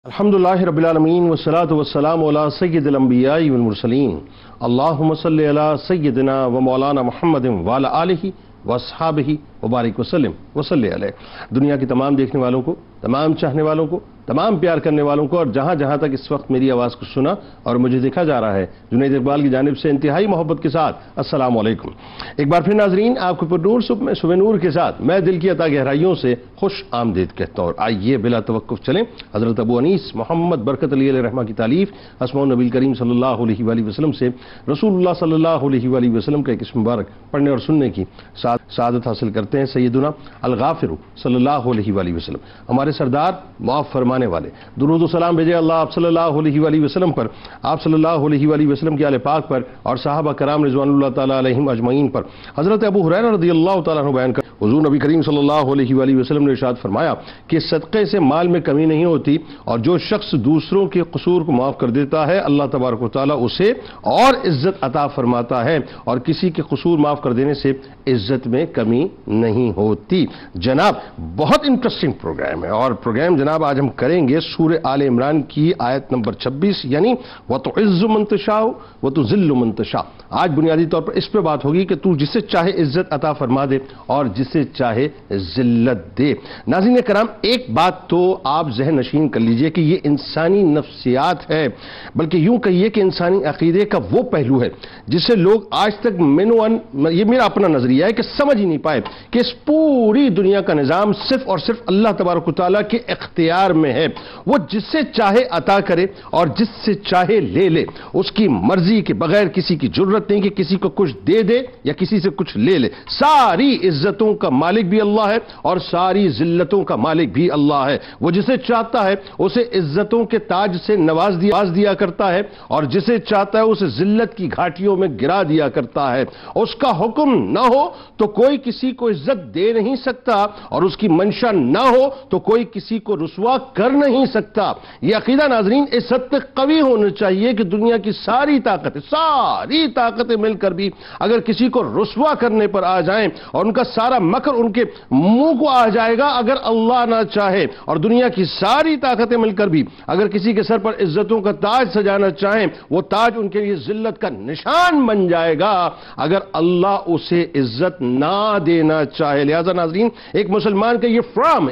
الحمدللہ رب العالمین والصلاة والسلام علی سید الانبیاء والمرسلین اللہم صلی علی سیدنا و مولانا محمد وعلی آلہ واصحابہ وبارک وسلم وصلی علیہ۔ دنیا کی تمام دیکھنے والوں کو، تمام چاہنے والوں کو، تمام پیار کرنے والوں کو اور جہاں جہاں تک اس وقت میری آواز کو سنا اور مجھے دیکھا جا رہا ہے، جنید اقبال کی جانب سے انتہائی محبت کے ساتھ السلام علیکم۔ ایک بار پھر ناظرین، آپ کو پرنور صبح نور کے ساتھ میں دل کی عطا گہرائیوں سے خوش آمدید کہتا ہوں۔ آئیے بلا توقف چلیں حضرت ابو انیس محمد برکت علی علیہ رحمہ کی تالیف اسماء النبی کریم صلی اللہ علیہ وآلہ وسلم سے رسول اللہ صلی اللہ علیہ وآلہ وسلم کا ایک اسم مبارک پڑھنے اور سننے کی سعادت حاصل کرتے ہیں۔ سیدنا الغافر صلی اللہ علیہ وآلہ وسلم، ہمارے سردار، معاف فرمانے والے، درود و سلام بھیجے اللہ آپ صلی اللہ علیہ وآلہ وسلم پر، آپ صلی اللہ علیہ وآلہ وسلم کے آل پاک پر اور صحابہ کرام رضوان اللہ تعالی علیہم اجمعین پر۔ حضرت ابو ہریرہ رضی اللہ تعالیٰ عنہ بیان کر حضور نبی کریم صلی اللہ علیہ وآلہ وسلم نے ارشاد فرمایا کہ صدقے سے مال میں کمی نہیں ہوتی، اور جو شخص دوسروں کے قصور کو معاف کر دیتا ہے اللہ تبارک و تعالیٰ اسے اور عزت عطا فرماتا ہے، اور کسی کے قصور معاف کر دینے سے عزت میں کمی نہیں ہوتی۔ جناب بہت انٹرسٹنگ پروگرام ہے، اور پروگرام جناب آج ہم کریں گے سورہ آل عمران کی آیت نمبر 26، یعنی وَتُعِزُّ مَن تَشَاءُ وَتُذِلُّ مَن تَشَاءُ۔ آج بنیادی طور پر اس پہ بات ہوگی کہ تو جسے چاہے عزت عطا فرما دے اور جسے چاہے ذلت دے۔ ناظرین کرام، ایک بات تو آپ ذہن نشین کر لیجئے کہ یہ انسانی نفسیات ہے، بلکہ یوں کہیے کہ انسانی عقیدے کا وہ پہلو ہے جسے لوگ آج تک یہ میرا اپنا نظریہ ہے کہ سمجھ ہی نہیں پائے کہ اس پوری دنیا کا نظام صرف اور صرف اللہ تبارک و تعالیٰ کے اختیار میں ہے۔ وہ جس سے چاہے عطا کرے اور جس سے چاہے لے لے، اس کی مرضی کے بغیر کسی کی جرت نہیں کہ کسی کو کچھ دے دے یا کسی سے کچھ لے لے۔ ساری عزتوں کا مالک بھی اللہ ہے اور ساری ذلتوں کا مالک بھی اللہ ہے۔ وہ جسے چاہتا ہے اسے عزتوں کے تاج سے نواز دیا کرتا ہے، اور جسے چاہتا ہے اسے ذلت کی گھاٹیوں میں گرا دیا کرتا ہے۔ اس کا حکم نہ ہو تو کوئی کسی کو عزت دے نہیں سکتا، اور اس کی منشا نہ ہو تو کوئی کسی کو رسوا کر نہیں سکتا۔ یہ عقیدہ ناظرین اس حد تک قوی ہونا چاہیے کہ دنیا کی ساری طاقتیں مل کر بھی اگر کسی کو رسوا کرنے پر آ جائیں اور ان کا سارا مکر ان کے منہ کو آ جائے گا اگر اللہ نہ چاہے، اور دنیا کی ساری طاقتیں مل کر بھی اگر کسی کے سر پر عزتوں کا تاج سجانا چاہیں، وہ تاج ان کے لیے ذلت کا نشان بن جائے گا اگر اللہ اسے عزت نہ دینا چاہے۔ لہذا ناظرین، ایک مسلمان کا یہ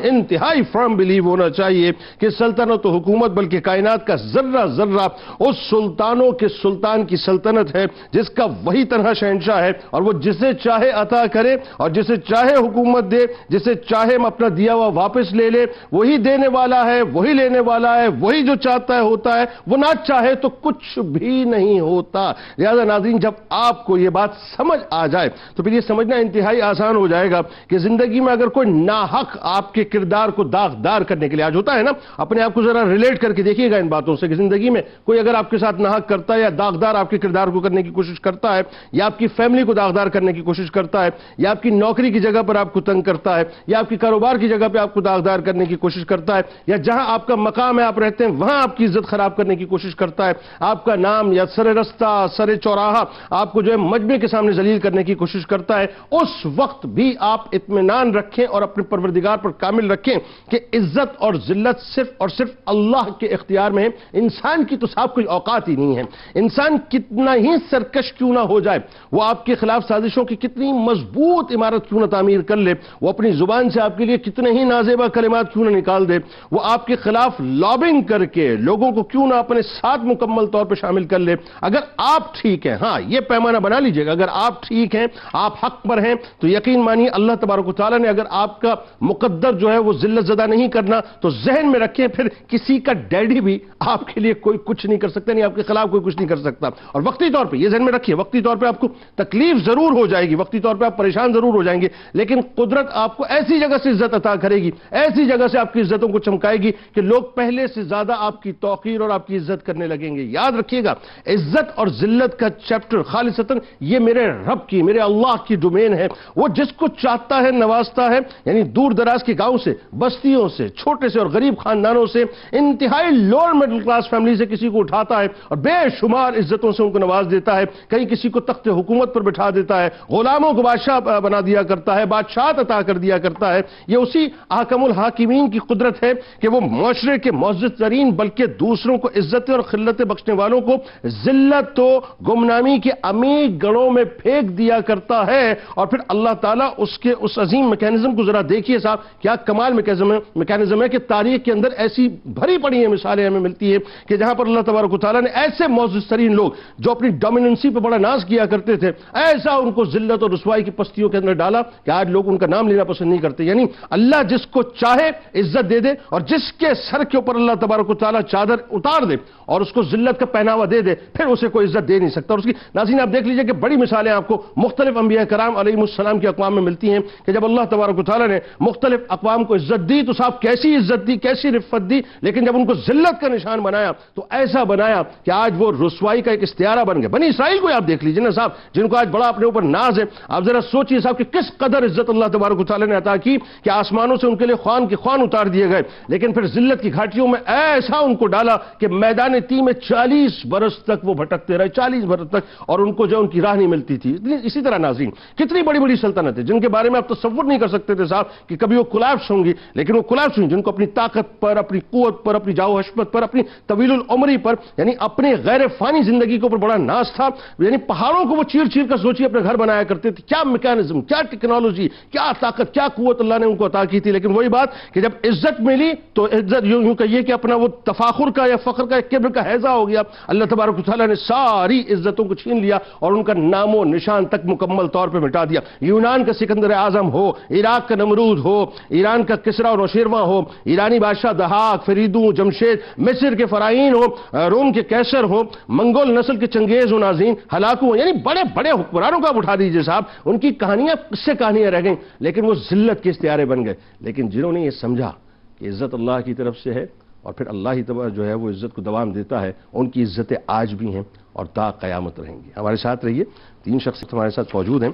انتہائی فرم بلیو ہونا چاہیے کہ سلطنت و حکومت بلکہ کائنات کا ذرہ ذرہ اس سلطانوں کے سلطان کی سلطنت ہے جس کا وہی تنہا شہنشاہ ہے، اور وہ جسے چاہے عطا کرے اور جسے چاہے حکومت دے، جسے چاہے اپنا دیا ہوا واپس لے لے۔ وہی دینے والا ہے، وہی لینے والا ہے، وہی جو چاہتا ہے ہوتا ہے، وہ نہ چاہے تو کچھ بھی نہیں ہوتا۔ لہذا ناظرین، جب آپ کو یہ بات سمجھ آ جائے تو پھر یہ سمجھنا انتہائی آسان ہو جائے گا کہ زندگی میں اگر کوئی ناحق آپ کے کردار کو داغدار کرنے کے لیے، آج ہوتا ہے نا، اپنے آپ کو ذرا ریلیٹ کر کے دیکھیے گا ان باتوں سے کہ زندگی میں کوئی اگر آپ کے ساتھ ناحق کرتا ہے یا داغدار آپ کے کردار کو کرنے کی کوشش کرتا ہے، یا آپ کی فیملی کو داغدار کرنے کی کوشش کرتا ہے، یا آپ کی نوکری کی جگہ پر آپ کو تنگ کرتا ہے، یا آپ کی کاروبار کی جگہ پہ آپ کو داغدار کرنے کی کوشش کرتا ہے، یا جہاں آپ کا مقام ہے آپ رہتے ہیں وہاں آپ کی عزت خراب کرنے کی کوشش کرتا ہے، آپ کا نام یا سر رستہ، سر چوراہا آپ کو جو ہے مجمع کے سامنے ذلیل کرنے کی کوشش کرتا ہے، اس وقت بھی آپ اطمینان رکھیں اور اپنے پروردگار پر کامل رکھیں کہ عزت اور ذلت صرف اور صرف اللہ کے اختیار میں ہے۔ انسان کی تو صاحب کوئی اوقات ہی نہیں ہے۔ انسان کتنا ہی سرکش کیوں نہ ہو جائے، وہ آپ کے خلاف سازشوں کی کتنی مضبوط عمارت کیوں نہ تعمیر کر لے، وہ اپنی زبان سے آپ کے لیے کتنے ہی نازیبا کلمات کیوں نہ نکال دے، وہ آپ کے خلاف لابنگ کر کے لوگوں کو کیوں نہ اپنے ساتھ مکمل طور پر شامل کر لے، اگر آپ ٹھیک ہیں، ہاں یہ پیمانہ بنا لیجئے گا، اگر آپ ٹھیک ہیں، آپ حق پر ہیں، تو یقین مانیے اللہ تبارک و تعالیٰ نے اگر آپ کا مقدر جو ہے وہ ذلت زدہ نہیں کرنا تو ذہن میں رکھیں پھر کسی کا ڈیڈی بھی آپ کے لیے کوئی کچھ نہیں کر سکتا، نہیں آپ کے خلاف کوئی کچھ نہیں کر سکتا۔ اور وقتی طور پہ یہ ذہن میں رکھیے، وقتی طور پہ آپ کو تکلیف ضرور ہو جائے گی، وقتی طور پہ آپ پریشان ضرور ہو جائیں گے، لیکن قدرت آپ کو ایسی جگہ سے عزت عطا کرے گی، ایسی جگہ سے آپ کی عزتوں کو چمکائے گی کہ لوگ پہلے سے زیادہ آپ کی توقیر اور آپ کی عزت کرنے لگیں گے۔ یاد رکھیے گا، عزت اور ذلت کا چیپٹر خالصتاً یہ میرے رب کی، میرے اللہ کی ڈومین ہے۔ وہ جس کو چاہتا ہے نوازتا ہے، یعنی دور دراز کے گاؤں سے، بستیوں سے، چھوٹے سے اور غریب خاندانوں سے، انتہائی لوور مڈل کلاس فیملی سے کسی کو اٹھاتا ہے اور بے شمار عزتوں سے ان کو نواز دیتا ہے، کہیں کسی کو تخت حکومت پر بٹھا دیتا ہے، غلاموں کو بادشاہ بنا دیا کرتا ہے، ہے، بادشاہت عطا کر دیا کرتا ہے۔ یہ اسی احکم الحاکمین کی قدرت ہے کہ وہ معاشرے کے معزز ترین بلکہ دوسروں کو عزتیں اور خلتیں بخشنے والوں کو ذلت و گمنامی کے عمیق گڑھوں میں پھینک دیا کرتا ہے۔ اور پھر اللہ تعالیٰ اس عظیم میکینزم کو ذرا دیکھیے صاحب، کیا کمال میکینزم ہے کہ تاریخ کے اندر ایسی بھری پڑی ہیں مثالیں ہمیں ملتی ہیں کہ جہاں پر اللہ تبارک و تعالیٰ نے ایسے معزز ترین لوگ جو اپنی ڈومیننسی پہ بڑا ناز کیا کرتے تھے، ایسا ان کو ذلت اور رسوائی کی پستیوں کے اندر ڈالا کہ آج لوگ ان کا نام لینا پسند نہیں کرتے۔ یعنی اللہ جس کو چاہے عزت دے دے، اور جس کے سر کے اوپر اللہ تبارک و تعالیٰ چادر اتار دے اور اس کو ذلت کا پہناوا دے دے، پھر اسے کوئی عزت دے نہیں سکتا۔ اور اس کی ناظرین آپ دیکھ لیجئے کہ بڑی مثالیں آپ کو مختلف انبیاء کرام علیہ السلام کے اقوام میں ملتی ہیں کہ جب اللہ تبارک و تعالیٰ نے مختلف اقوام کو عزت دی تو صاحب کیسی عزت دی، کیسی رفت دی، لیکن جب ان کو ذلت کا نشان بنایا تو ایسا بنایا کہ آج وہ رسوائی کا ایک استعارہ بن گئے۔ بنی اسرائیل کو آپ دیکھ لیجئے نا صاحب، جن کو آج بڑا اپنے اوپر ناز ہے، آپ ذرا سوچئے صاحب کہ کس قدر عزت اللہ تبارک و تعالیٰ نے عطا کی کہ آسمانوں سے ان کے لیے خوان کے خوان اتار دیے گئے، لیکن پھر ذلت کی گھاٹیوں میں ایسا ان کو ڈالا کہ میدان تی میں 40 برس تک وہ بھٹکتے رہے، 40 برس تک، اور ان کو جو ان کی راہ نہیں ملتی تھی۔ اسی طرح ناظرین کتنی بڑی بڑی سلطنتیں جن کے بارے میں آپ تصور نہیں کر سکتے تھے صاحب کہ کبھی وہ کولیپس ہوں گی، لیکن وہ کولیپس ہوئی، جن کو اپنی طاقت پر، اپنی قوت پر، اپنی جاؤ حشمت پر، اپنی طویل العمری پر، یعنی اپنے غیر فانی زندگی کے اوپر بڑا ناز تھا۔ یعنی پہاڑوں کو وہ چیر چیر کر سوچیے اپنے گھر بنایا کرتے تھے۔ کیا میکانزم، کیا ٹیکنالوجی، کیا طاقت، کیا قوت اللہ نے ان کو عطا کی تھی۔ لیکن وہی بات کہ جب عزت ملی تو عزت یوں کہیے کہ اپنا وہ تفاخر کا یا فخر کا، کبر کا ہیضہ ہو گیا۔ اللہ تبارک و تعالیٰ نے ساری عزتوں کو چھین لیا اور ان کا نام و نشان تک مکمل طور پہ مٹا دیا۔ یونان کا سکندر اعظم ہو، عراق کا نمرود ہو، ایران کا کسرا اور نوشیرواں ہو، ایرانی بادشاہ دہاک، فریدوں، جمشید، مصر کے فراعین ہو، روم کے کیسر ہو، منگول نسل کے چنگیز و نازین، ہلاکو ہو، یعنی بڑے بڑے حکمرانوں کا اٹھا دیجئے صاحب، ان کی کہانیاں کس سے کہانیاں رہ گئیں، لیکن وہ ذلت کے استعارے بن گئے۔ لیکن جنہوں نے یہ سمجھا کہ عزت اللہ کی طرف سے ہے اور پھر اللہ ہی جو ہے وہ عزت کو دوام دیتا ہے، ان کی عزتیں آج بھی ہیں اور تا قیامت رہیں گی۔ ہمارے ساتھ رہیے، 3 شخصیت ہمارے ساتھ موجود ہیں،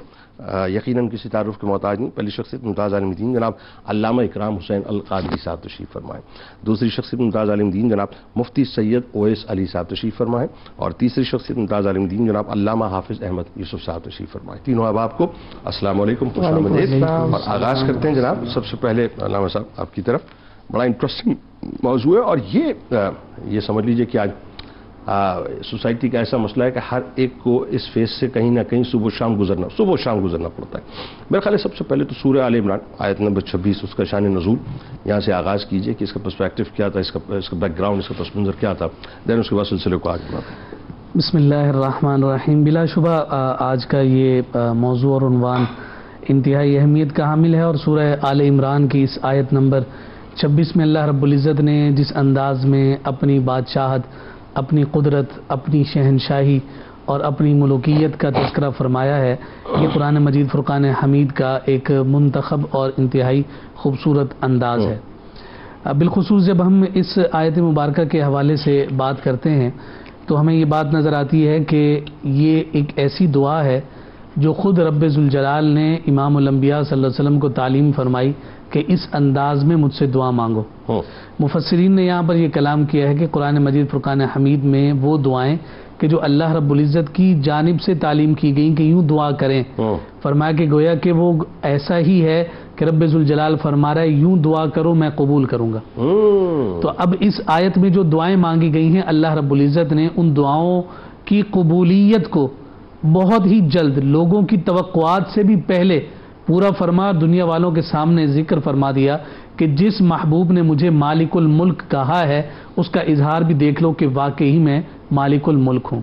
یقیناً کسی تعارف کے محتاج نہیں۔ پہلی شخصیت ممتاز عالم دین جناب علامہ اکرام حسین القادری صاحب تشریف فرمائیں، دوسری شخصیت ممتاز عالم دین جناب مفتی سید اویس علی صاحب تشریف فرمائیں، اور تیسری شخصیت ممتاز عالم دین جناب علامہ حافظ احمد یوسف صاحب تشریف فرمائیں۔ تینوں احباب کو السلام علیکم، خوش آمدید۔ اور آغاز کرتے ہیں جناب سب سے پہلے علامہ صاحب آپ کی طرف۔ بڑا انٹرسٹنگ موضوع ہے، اور یہ سمجھ لیجئے کہ آج سوسائٹی کا ایسا مسئلہ ہے کہ ہر ایک کو اس فیز سے کہیں نہ کہیں صبح و شام گزرنا پڑتا ہے۔ میرے خیال ہے سب سے پہلے تو سورہ آل عمران آیت نمبر 26 اس کا شان نزول یہاں سے آغاز کیجئے کہ اس کا پرسپیکٹو کیا تھا، اس کا بیک گراؤنڈ، اس کا پس منظر کیا تھا، دین اس کے بعد سلسلے کو آگے بڑھاتے ہیں۔ بسم اللہ الرحمن الرحیم۔ بلا شبہ آج کا یہ موضوع اور عنوان انتہائی اہمیت کا حامل ہے، اور سورہ آل عمران کی اس آیت نمبر 26 میں اللہ رب العزت نے جس انداز میں اپنی بادشاہت، اپنی قدرت، اپنی شہنشاہی اور اپنی ملوکیت کا تذکرہ فرمایا ہے، یہ قرآن مجید فرقان حمید کا ایک منتخب اور انتہائی خوبصورت انداز ہے۔ بالخصوص جب ہم اس آیت مبارکہ کے حوالے سے بات کرتے ہیں تو ہمیں یہ بات نظر آتی ہے کہ یہ ایک ایسی دعا ہے جو خود رب ذوالجلال نے امام الانبیاء صلی اللہ علیہ وسلم کو تعلیم فرمائی کہ اس انداز میں مجھ سے دعا مانگو۔ مفسرین نے یہاں پر یہ کلام کیا ہے کہ قرآن مجید فرقان حمید میں وہ دعائیں کہ جو اللہ رب العزت کی جانب سے تعلیم کی گئیں کہ یوں دعا کریں، فرمایا کہ گویا کہ وہ ایسا ہی ہے کہ رب ذوالجلال فرما رہا ہے یوں دعا کرو میں قبول کروں گا۔ تو اب اس آیت میں جو دعائیں مانگی گئی ہیں، اللہ رب العزت نے ان دعاؤں کی قبولیت کو بہت ہی جلد، لوگوں کی توقعات سے بھی پہلے پورا فرما دنیا والوں کے سامنے ذکر فرما دیا کہ جس محبوب نے مجھے مالک الملک کہا ہے اس کا اظہار بھی دیکھ لو کہ واقعی میں مالک الملک ہوں۔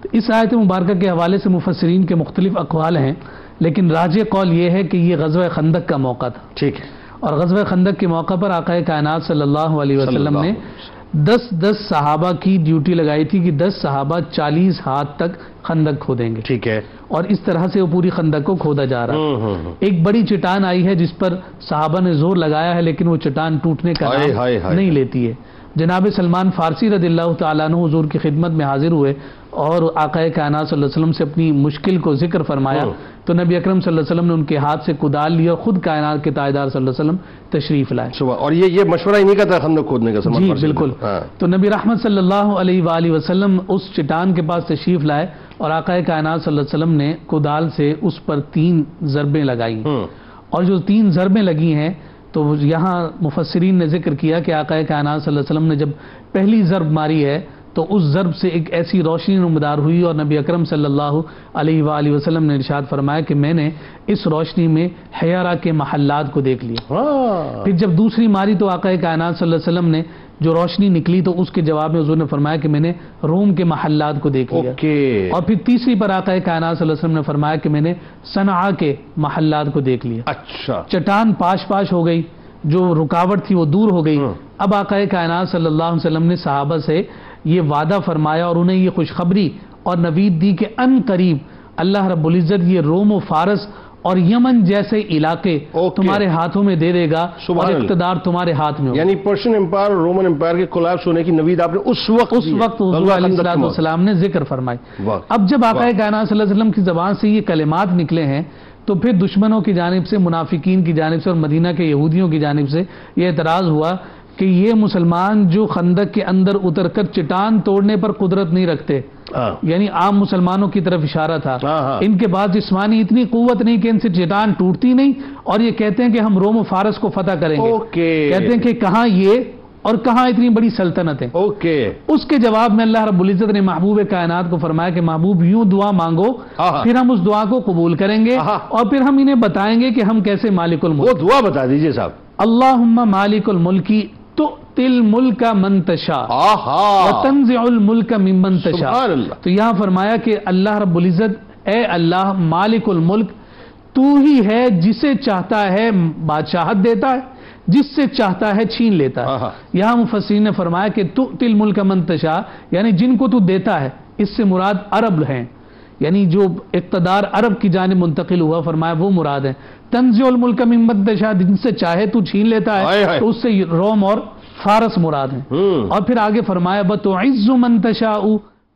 تو اس آیت مبارکہ کے حوالے سے مفسرین کے مختلف اقوال ہیں، لیکن راجح قول یہ ہے کہ یہ غزوہ خندق کا موقع تھا۔ ٹھیک ہے، اور غزوہ خندق کے موقع پر آقا کائنات صلی اللہ علیہ وسلم نے 10 صحابہ کی ڈیوٹی لگائی تھی کہ 10 صحابہ 40 ہاتھ تک خندق کھودیں گے۔ ٹھیک ہے، اور اس طرح سے وہ پوری خندق کو کھودا جا رہا ہے۔ ایک بڑی چٹان آئی ہے جس پر صحابہ نے زور لگایا ہے، لیکن وہ چٹان ٹوٹنے کا نام نہیں لیتی ہے۔ جناب سلمان فارسی رضی اللہ تعالیٰ عنہ حضور کی خدمت میں حاضر ہوئے اور آقا کائنات صلی اللہ علیہ وسلم سے اپنی مشکل کو ذکر فرمایا تو نبی اکرم صلی اللہ علیہ وسلم نے ان کے ہاتھ سے کدال لی اور خود کائنات کے تاجدار صلی اللہ علیہ وسلم تشریف لائے۔ اور یہ مشورہ ہی نہیں کرتا خندق کھودنے کا؟ جی بالکل۔ تو نبی رحمت صلی اللہ علیہ وآلہ وسلم اس چٹان کے پاس تشریف لائے اور آقا کائنات صلی اللہ علیہ وسلم نے کدال سے اس پر 3 ضربیں لگائیں، اور جو 3 ضربیں لگی ہیں تو یہاں مفسرین نے ذکر کیا کہ آقا کائنات صلی اللہ علیہ وسلم نے جب پہلی ضرب ماری ہے تو اس ضرب سے ایک ایسی روشنی نمودار ہوئی، اور نبی اکرم صلی اللہ علیہ وآلہ وسلم نے ارشاد فرمایا کہ میں نے اس روشنی میں حیرہ کے محلات کو دیکھ لیا۔ پھر جب دوسری ماری تو آقا کائنات صلی اللہ علیہ وسلم نے جو روشنی نکلی تو اس کے جواب میں حضور نے فرمایا کہ میں نے روم کے محلات کو دیکھ لیا۔ اور پھر تیسری پر آقا کائنات صلی اللہ علیہ وسلم نے فرمایا کہ میں نے صنعاء کے محلات کو دیکھ لیا۔ اچھا، چٹان پاش پاش ہو گئی، جو رکاوٹ تھی وہ دور ہو گئی۔ اب آقا کائنات صلی اللہ علیہ وسلم نے صحابہ سے یہ وعدہ فرمایا اور انہیں یہ خوشخبری اور نوید دی کہ ان قریب اللہ رب العزت یہ روم و فارس اور یمن جیسے علاقے تمہارے ہاتھوں میں دے دے گا اور اقتدار تمہارے ہاتھ میں ہوگا۔ یعنی پرشین امپائر اور رومن امپائر کے کولیپس ہونے کی نوید آپ نے اس وقت حضور علیہ السلام نے ذکر فرمائی۔ اب جب آقا کائنات صلی اللہ علیہ وسلم کی زبان سے یہ کلمات نکلے ہیں تو پھر دشمنوں کی جانب سے، منافقین کی جانب سے اور مدینہ کے یہودیوں کی جانب سے یہ اعتراض ہوا کہ یہ مسلمان جو خندق کے اندر اتر کر چٹان توڑنے پر قدرت نہیں رکھتے، یعنی عام مسلمانوں کی طرف اشارہ تھا، ان کے پاس جسمانی اتنی قوت نہیں کہ ان سے چٹان ٹوٹتی نہیں، اور یہ کہتے ہیں کہ ہم روم و فارس کو فتح کریں گے۔ کہتے ہیں کہ کہاں یہ اور کہاں اتنی بڑی سلطنتیں۔ اس کے جواب میں اللہ رب العزت نے محبوب کائنات کو فرمایا کہ محبوب یوں دعا مانگو، پھر ہم اس دعا کو قبول کریں گے اور پھر ہم انہیں بتائیں گے کہ ہم کیسے مالک الملک۔ وہ دعا بتا دیجئے صاحب۔ اللہم مالک الملکی تؤتی الملک من تشاء وتنزع الملک ممن تشاء۔ تو یہاں فرمایا کہ اللہ رب العزت، اے اللہ مالک الملک، تو ہی ہے جسے چاہتا ہے بادشاہت دیتا ہے، جس سے چاہتا ہے چھین لیتا ہے۔ یہاں مفسرین نے فرمایا کہ تؤتی الملک من تشاء یعنی جن کو تو دیتا ہے، اس سے مراد عرب ہیں، یعنی جو اقتدار عرب کی جانب منتقل ہوا، فرمایا وہ مراد ہے۔ تنزع الملک ممن تشاء جن سے چاہے تو چھین لیتا ہے، تو اس سے روم اور فارس مراد ہیں۔ اور پھر آگے فرمایا وتعز من تشاء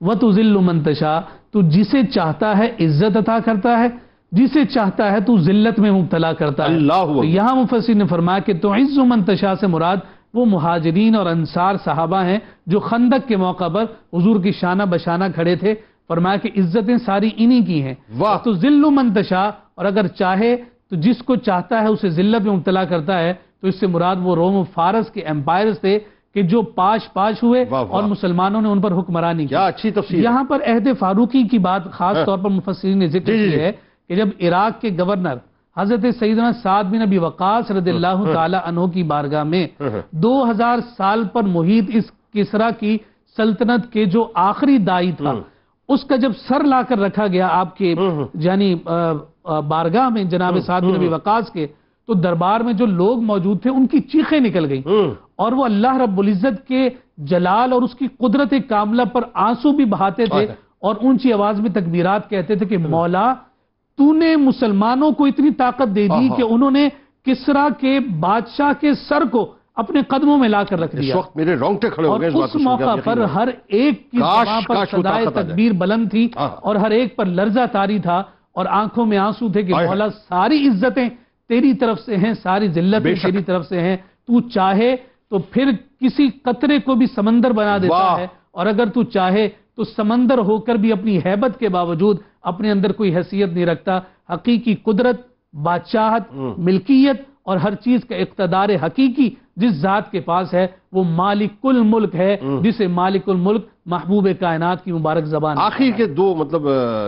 وتذل من تشاء، تو جسے چاہتا ہے عزت عطا کرتا ہے، جسے چاہتا ہے تو ذلت میں مبتلا کرتا ہے۔ تو یہاں مفسر نے فرمایا کہ تعز من تشاء سے مراد وہ مہاجرین اور انصار صحابہ ہیں جو خندق کے موقع پر حضور کی شانہ بشانہ کھڑے تھے۔ فرمایا کہ عزتیں ساری انہی کی ہیں۔ تو ذل من تشاء، اور اگر چاہے تو جس کو چاہتا ہے اسے ذلت میں مبتلا کرتا ہے، تو اس سے مراد وہ روم و فارس کے امپائرز تھے کہ جو پاش ہوئے اور مسلمانوں نے ان پر حکمرانی کی۔ کیا اچھی تفسیر۔ یہاں پر عہد فاروقی کی بات خاص طور پر مفسرین نے ذکر کی ہے کہ جب عراق کے گورنر حضرت سیدنا سعد بن ابی وقاص رضی اللہ تعالی عنہ کی بارگاہ میں 2000 سال پر محیط اس کسرا کی سلطنت کے جو آخری دائی تھا، اس کا جب سر لا کر رکھا گیا آپ کے یعنی بارگاہ میں جناب سعد بن ابی وقاص کے، تو دربار میں جو لوگ موجود تھے ان کی چیخیں نکل گئیں اور وہ اللہ رب العزت کے جلال اور اس کی قدرت کاملہ پر آنسو بھی بہاتے تھے اور اونچی آواز میں تکبیرات کہتے تھے کہ مولا تو نے مسلمانوں کو اتنی طاقت دے دی کہ انہوں نے کسرا کے بادشاہ کے سر کو اپنے قدموں میں لا کر رکھ دیا۔ اس وقت میرے رونگٹے کھڑے ہو گئے اس بات کو سن کے۔ اور اس موقع پر ہر ایک کی زبان پر صدائے تکبیر بلند تھی اور ہر ایک پر لرزہ طاری تھا اور آنکھوں میں آنسو تھے کہ مولا ساری عزتیں تیری طرف سے ہیں، ساری ذلتیں تیری طرف سے ہیں، تو چاہے تو پھر کسی قطرے کو بھی سمندر بنا دیتا ہے، اور اگر تو چاہے تو سمندر ہو کر بھی اپنی ہیبت کے باوجود اپنے اندر کوئی حیثیت نہیں رکھتا۔ حقیقی قدرت، بادشاہت، ملکیت اور ہر چیز کا اقتدار حقیقی جس ذات کے پاس ہے وہ مالک الملک ہے، جسے مالک الملک محبوب کائنات کی مبارک زبان۔ آخر کے دو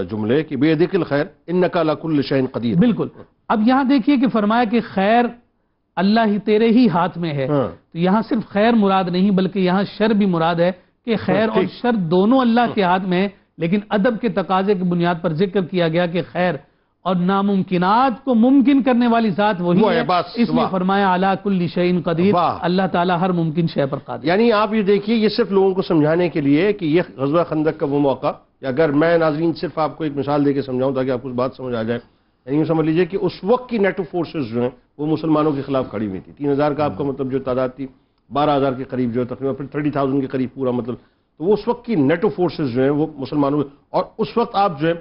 جملے کہ بیدک الخیر انک علی کل شیء قدیر۔ بالکل۔ اب یہاں دیکھیے کہ فرمایا کہ خیر اللہ ہی تیرے ہی ہاتھ میں ہے، تو یہاں صرف خیر مراد نہیں بلکہ یہاں شر بھی مراد ہے کہ خیر اور شر دونوں اللہ کے ہاتھ میں ہیں، لیکن ادب کے تقاضے کی بنیاد پر ذکر کیا گیا کہ خیر اور ناممکنات کو ممکن کرنے والی ذات وہی ہے، اس لیے فرمایا علی کل شیء قدیر، اللہ تعالیٰ ہر ممکن شے پر قادر۔ یعنی آپ یہ دیکھیے یہ صرف لوگوں کو سمجھانے کے لیے کہ یہ غزوہ خندق کا وہ موقع، اگر میں ناظرین صرف آپ کو ایک مثال دے کے سمجھاؤں تاکہ آپ کو بات سمجھ آ جائے، یعنی یہ سمجھ لیجئے کہ اس وقت کی نیٹو فورسز جو ہیں وہ مسلمانوں کے خلاف کھڑی ہوئی تھی۔ 3000 کا آپ کا مطلب جو تعداد تھی 12000 کے قریب جو ہے تقریباً، پھر 30,000 کے قریب پورا مطلب، تو وہ اس وقت کی نیٹو فورسز جو ہیں وہ مسلمانوں، اور اس وقت آپ جو ہے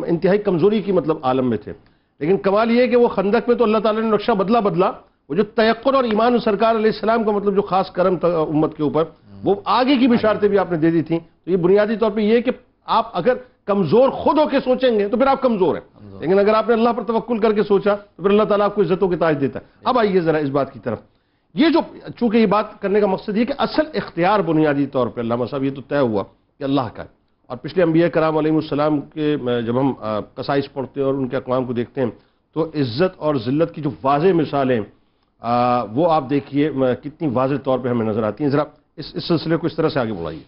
انتہائی کمزوری کی مطلب عالم میں تھے، لیکن کمال یہ ہے کہ وہ خندق میں تو اللہ تعالیٰ نے نقشہ بدلا، وہ جو تیقن اور ایمان سرکار علیہ السلام کا مطلب جو خاص کرم تھا امت کے اوپر، وہ آگے کی بشارتیں بھی آپ نے دے دی تھیں۔ تو یہ بنیادی طور پہ یہ ہے کہ آپ اگر کمزور خود ہو کے سوچیں گے تو پھر آپ کمزور ہیں، لیکن اگر آپ نے اللہ پر توکل کر کے سوچا تو پھر اللہ تعالیٰ آپ کو عزتوں کے تاج دیتا ہے۔ اب آئیے ذرا اس بات کی طرف، یہ جو چونکہ یہ بات کرنے کا مقصد یہ کہ اصل اختیار بنیادی طور پہ علامہ صاحب یہ تو طے ہوا کہ اللہ کا ہے، اور پچھلے انبیاء کرام علیہ السلام کے جب ہم قصائص پڑھتے ہیں اور ان کے اقوام کو دیکھتے ہیں تو عزت اور ذلت کی جو واضح مثالیں وہ آپ دیکھیے کتنی واضح طور پہ ہمیں نظر آتی ہیں۔ ذرا اس سلسلے کو اس طرح سے آگے بڑھائیے۔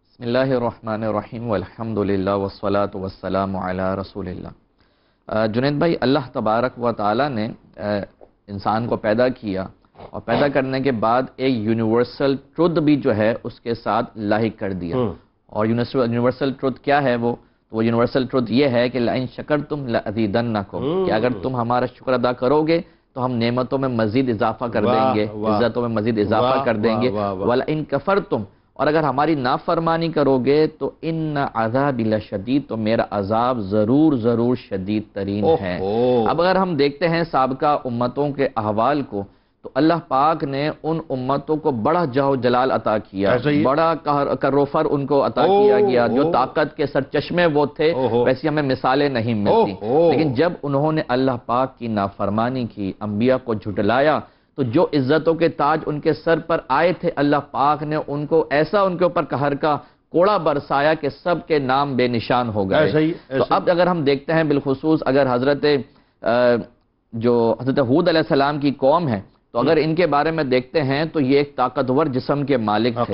بسم اللہ الرحمن الرحیم والحمد للہ والصلاة والسلام علی رسول اللہ۔ جنید بھائی، اللہ تبارک و تعالی نے انسان کو پیدا کیا اور پیدا کرنے کے بعد ایک یونیورسل ٹروتھ بھی جو ہے اس کے ساتھ لاحق کر دیا، اور یونیورسل ٹروتھ کیا ہے وہ یونیورسل ٹروتھ یہ ہے کہ لئن شکرتم لأزیدنکم، کہ اگر تم ہمارا شکر ادا کرو گے تو ہم نعمتوں میں مزید اضافہ کر دیں گے، عزتوں میں مزید اضافہ کر دیں گے، وَلَئِن کَفَرْتُمْ، اور اگر ہماری نافرمانی کرو گے تو ان عذاب لشدید، تو میرا عذاب ضرور شدید ترین ہے۔ اب اگر ہم دیکھتے ہیں سابقہ امتوں کے احوال کو تو اللہ پاک نے ان امتوں کو بڑا جاہ جلال عطا کیا، بڑا کروفر ان کو عطا کیا گیا، جو طاقت کے سرچشمے وہ تھے، ویسی ہمیں مثالیں نہیں ملتی، لیکن جب انہوں نے اللہ پاک کی نافرمانی کی، انبیاء کو جھٹلایا، تو جو عزتوں کے تاج ان کے سر پر آئے تھے اللہ پاک نے ان کو ایسا ان کے اوپر قہر کا کوڑا برسایا کہ سب کے نام بے نشان ہو گئے۔ تو اب اگر ہم دیکھتے ہیں بالخصوص اگر حضرت حود علیہ السلام کی قوم ہے تو اگر ان کے بارے میں دیکھتے ہیں تو یہ ایک طاقتور جسم کے مالک تھے،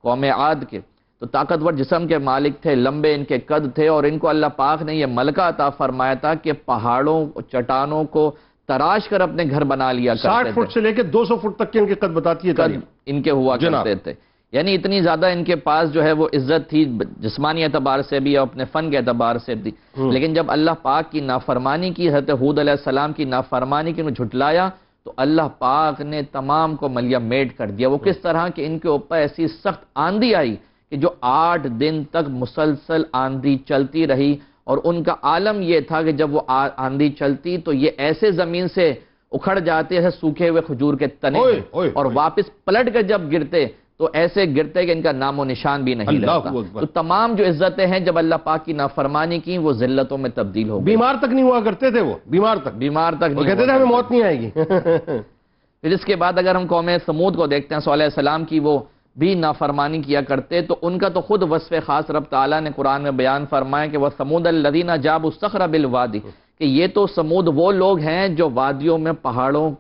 قوم عاد کے، تو طاقتور جسم کے مالک تھے، لمبے ان کے قد تھے، اور ان کو اللہ پاک نے یہ ملکہ عطا فرمایا تھا کہ پہاڑوں چٹانوں کو تراش کر اپنے گھر بنا لیا کرتے تھے۔ 60 فٹ سے لے کے 200 فٹ تک کے ان کے قد بتاتی ہے تاریخ، ان کے ہوا کرتے تھے، یعنی اتنی زیادہ ان کے پاس جو ہے وہ عزت تھی، جسمانی اعتبار سے بھی اور اپنے فن کے اعتبار سے بھی۔ لیکن جب اللہ پاک کی نافرمانی کی، حضرت حود علیہ السلام کی نافرمانی کی، انہیں جھٹلایا، تو اللہ پاک نے تمام کو ملیہ میٹ کر دیا۔ وہ کس طرح کہ ان کے اوپر ایسی سخت آندھی آئی کہ جو 8 دن تک مسلسل آندھی چلتی رہی، اور ان کا عالم یہ تھا کہ جب وہ آندھی چلتی تو یہ ایسے زمین سے اکھڑ جاتے جیسے سوکھے ہوئے کھجور کے تنے، اور واپس پلٹ کر جب گرتے تو ایسے گرتے کہ ان کا نام و نشان بھی نہیں رہتا۔ تو تمام جو عزتیں ہیں جب اللہ پاک کی نافرمانی کی وہ ذلتوں میں تبدیل ہو گئی۔ بیمار تک نہیں ہوا کرتے تھے، وہ بیمار تک نہیں، وہ کہتے تھے ہمیں موت نہیں آئے گی۔ پھر اس کے بعد اگر ہم قوم سمود کو دیکھتے ہیں، صالح علیہ السلام کی، وہ بھی نافرمانی کیا کرتے، تو ان کا تو خود وصف خاص رب تعالیٰ نے قرآن میں بیان فرمایا کہ وَثَمُودَ الَّذِينَ جَابُوا الصَّخْرَ بِالْوَادِ، کہ یہ تو سمود وہ لوگ ہیں جو وادیوں میں پہاڑوں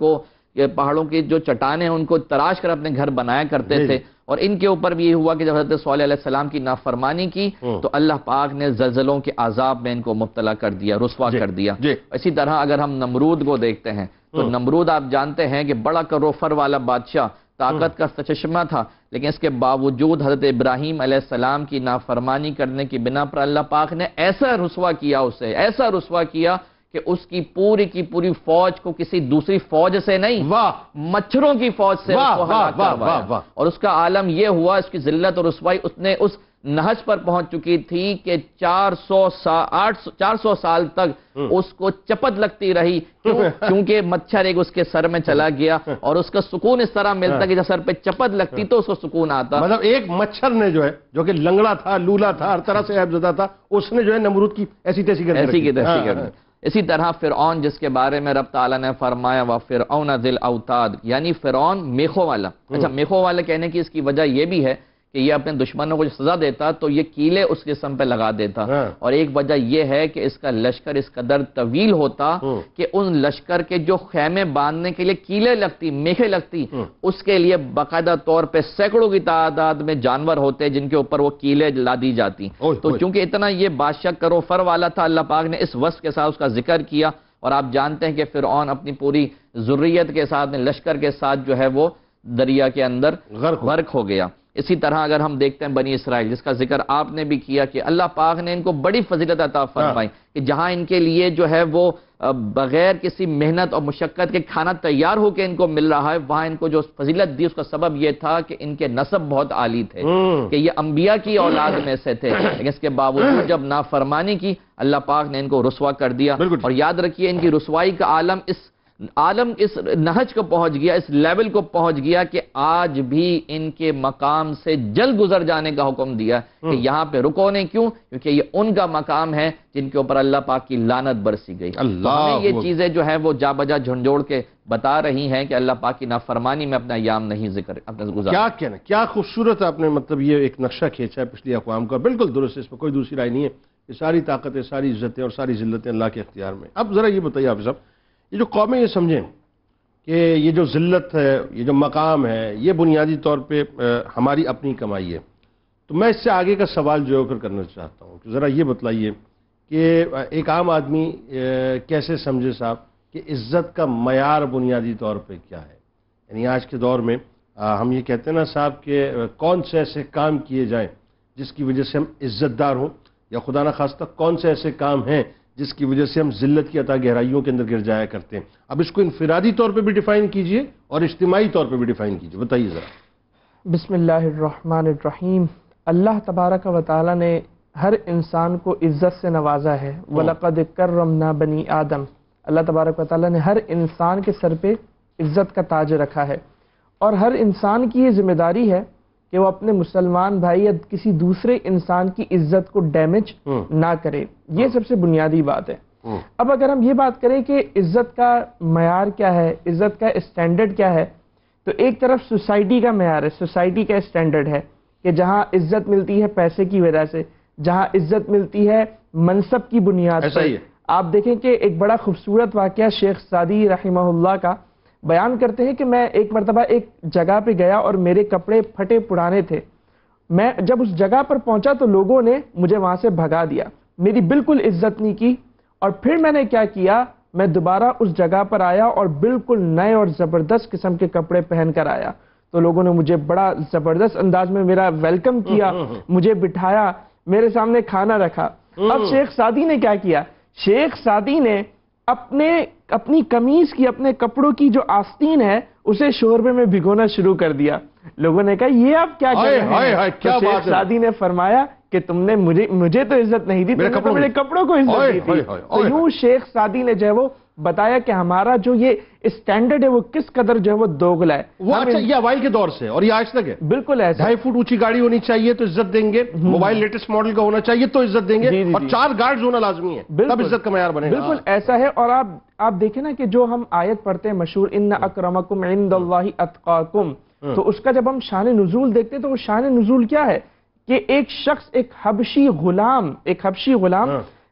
کی جو چٹانیں ان کو تراش کر اپنے گھر بنایا کرتے تھے، اور ان کے اوپر بھی یہ ہوا کہ جب حضرت صالح علیہ السلام کی نافرمانی کی تو اللہ پاک نے زلزلوں کے عذاب میں ان کو مبتلا کر دیا، رسوا کر دیا۔ اسی طرح اگر ہم نمرود کو دیکھتے ہیں تو نمرود آپ جانتے ہیں کہ بڑا کروفر والا بادشاہ، طاقت کا چشمہ تھا، لیکن اس کے باوجود حضرت ابراہیم علیہ السلام کی نافرمانی کرنے کی بنا پر اللہ پاک نے ایسا رسوا کیا اسے، ایسا رسوا کیا کہ اس کی پوری فوج کو کسی دوسری فوج سے نہیں، مچھروں کی فوج سے اس کو ہلاک کروایا، اور اس کا عالم یہ ہوا، اس کی ذلت اور رسوائی اس نے اس نہج پر پہنچ چکی تھی کہ 400 سال تک اس کو چپت لگتی رہی، کیونکہ مچھر ایک اس کے سر میں چلا گیا، اور اس کا سکون اس طرح ملتا کہ جب سر پہ چپت لگتی تو اس کو سکون آتا۔ مطلب ایک مچھر نے جو کہ لنگڑا تھا، لولا تھا، ہر طرح سے عیب زدہ تھا، اس نے جو ہے نمرود کی ایسی تیسی کر دی۔ اسی طرح فرعون، جس کے بارے میں رب تعالیٰ نے فرمایا وَفِرْعَوْنَ ذِي الْأَوْتَادِ، یعنی فرعون میخوں والا۔ اچھا، میخوں والا کہنے کی اس کی وجہ یہ بھی ہے کہ یہ اپنے دشمنوں کو جو سزا دیتا تو یہ کیلے اس جسم پہ لگا دیتا، اور ایک وجہ یہ ہے کہ اس کا لشکر اس قدر طویل ہوتا کہ ان لشکر کے جو خیمے باندھنے کے لیے کیلے لگتی، میخیں لگتی، اس کے لیے باقاعدہ طور پہ سینکڑوں کی تعداد میں جانور ہوتے جن کے اوپر وہ کیلے لادی جاتی۔ تو چونکہ اتنا یہ بادشاہ کروفر والا تھا، اللہ پاک نے اس وصف کے ساتھ اس کا ذکر کیا، اور آپ جانتے ہیں کہ فرعون اپنی پوری ذریت کے ساتھ، لشکر کے ساتھ جو ہے وہ دریا کے اندر غرق ہو گیا۔ اسی طرح اگر ہم دیکھتے ہیں بنی اسرائیل، جس کا ذکر آپ نے بھی کیا کہ اللہ پاک نے ان کو بڑی فضیلت عطا فرمائی کہ جہاں ان کے لیے جو ہے وہ بغیر کسی محنت اور مشقت کے کھانا تیار ہو کے ان کو مل رہا ہے، وہاں ان کو جو فضیلت دی اس کا سبب یہ تھا کہ ان کے نسب بہت عالی تھے، کہ یہ انبیاء کی اولاد میں سے تھے، لیکن اس کے باوجود جب نافرمانی کی اللہ پاک نے ان کو رسوا کر دیا۔ اور یاد رکھیے ان کی رسوائی کا عالم اس عالم اس نہج کو پہنچ گیا، اس لیول کو پہنچ گیا کہ آج بھی ان کے مقام سے جلد گزر جانے کا حکم دیا کہ یہاں پہ رکو نہیں. کیوں؟ کیونکہ یہ ان کا مقام ہے جن کے اوپر اللہ پاک کی لعنت برسی گئی. تو ہمیں یہ چیزیں جو ہیں وہ جا بجا جھنجھوڑ کے بتا رہی ہیں کہ اللہ پاک کی نافرمانی میں اپنا ایام نہیں اپنا گزار. کیا کہنا، کیا خوبصورت آپ نے مطلب یہ ایک نقشہ کھینچا ہے پچھلی اقوام کا. بالکل درست ہے، اس میں کوئی دوسری رائے نہیں ہے. یہ ساری طاقتیں، ساری عزتیں اور ساری ذلتیں اللہ کے اختیار میں. اب ذرا یہ بتائیے آپ صاحب، یہ جو قومیں یہ سمجھیں کہ یہ جو ذلت ہے، یہ جو مقام ہے، یہ بنیادی طور پہ ہماری اپنی کمائی ہے. تو میں اس سے آگے کا سوال جو کرنا چاہتا ہوں کہ ذرا یہ بتلائیے کہ ایک عام آدمی کیسے سمجھے صاحب کہ عزت کا معیار بنیادی طور پہ کیا ہے. یعنی آج کے دور میں ہم یہ کہتے ہیں نا صاحب کہ کون سے ایسے کام کیے جائیں جس کی وجہ سے ہم عزت دار ہوں، یا خدا نہ خواستہ کون سے ایسے کام ہیں جس کی وجہ سے ہم ذلت کی عطا گہرائیوں کے اندر گر جایا کرتے ہیں. اب اس کو انفرادی طور پہ بھی ڈیفائن کیجئے اور اجتماعی طور پہ بھی ڈیفائن کیجئے، بتائیے ذرا. بسم اللہ الرحمن الرحیم. اللہ تبارک و تعالی نے ہر انسان کو عزت سے نوازا ہے. وَلَقَدْ كَرَّمْنَا بَنِي آدم. اللہ تبارک و تعالی نے ہر انسان کے سر پہ عزت کا تاج رکھا ہے، اور ہر انسان کی یہ ذمہ داری ہے کہ وہ اپنے مسلمان بھائی یا کسی دوسرے انسان کی عزت کو ڈیمیج نہ کرے. یہ سب سے بنیادی بات ہے. اب اگر ہم یہ بات کریں کہ عزت کا معیار کیا ہے، عزت کا اسٹینڈرڈ کیا ہے، تو ایک طرف سوسائٹی کا معیار ہے، سوسائٹی کا اسٹینڈرڈ ہے کہ جہاں عزت ملتی ہے پیسے کی وجہ سے، جہاں عزت ملتی ہے منصب کی بنیاد پر. آپ دیکھیں کہ ایک بڑا خوبصورت واقعہ شیخ سعدی رحمہ اللہ کا بیان کرتے ہیں کہ میں ایک مرتبہ ایک جگہ پہ گیا اور میرے کپڑے پھٹے پرانے تھے. میں جب اس جگہ پر پہنچا تو لوگوں نے مجھے وہاں سے بھگا دیا، میری بالکل عزت نہیں کی. اور پھر میں نے کیا کیا، میں دوبارہ اس جگہ پر آیا اور بالکل نئے اور زبردست قسم کے کپڑے پہن کر آیا. تو لوگوں نے مجھے بڑا زبردست انداز میں میرا ویلکم کیا، مجھے بٹھایا، میرے سامنے کھانا رکھا. اب شیخ سعدی نے کیا کیا، شیخ سعدی نے اپنی قمیض کی، اپنے کپڑوں کی جو آستین ہے اسے شوربے میں بھگونا شروع کر دیا. لوگوں نے کہا یہ آپ کیا کر رہے ہیں؟ تو شیخ سعدی نے فرمایا کہ تم نے مجھے تو عزت نہیں دی، تم نے میرے کپڑوں کو عزت دی تھی. تو یوں شیخ سعدی نے جو ہے وہ بتایا کہ ہمارا جو یہ اسٹینڈرڈ ہے وہ کس قدر جو ہے وہ دوگلا ہے. وہ اچھا یہ اوائل کے دور سے اور یہ آج تک ہے. بالکل ایسا. 2.5 فٹ اونچی گاڑی ہونی چاہیے تو عزت دیں گے، موبائل لیٹسٹ ماڈل کا ہونا چاہیے تو عزت دیں گے، اور 4 گارڈز ہونا لازمی ہے تب عزت کا معیار بنے گا. بالکل ایسا ہے. اور آپ دیکھیں نا کہ جو ہم آیت پڑھتے ہیں مشہور ان اکرمکم عند اللہ اتقاکم، تو اس کا جب ہم شان نزول دیکھتے ہیں تو وہ شان نزول کیا ہے کہ ایک شخص، ایک حبشی غلام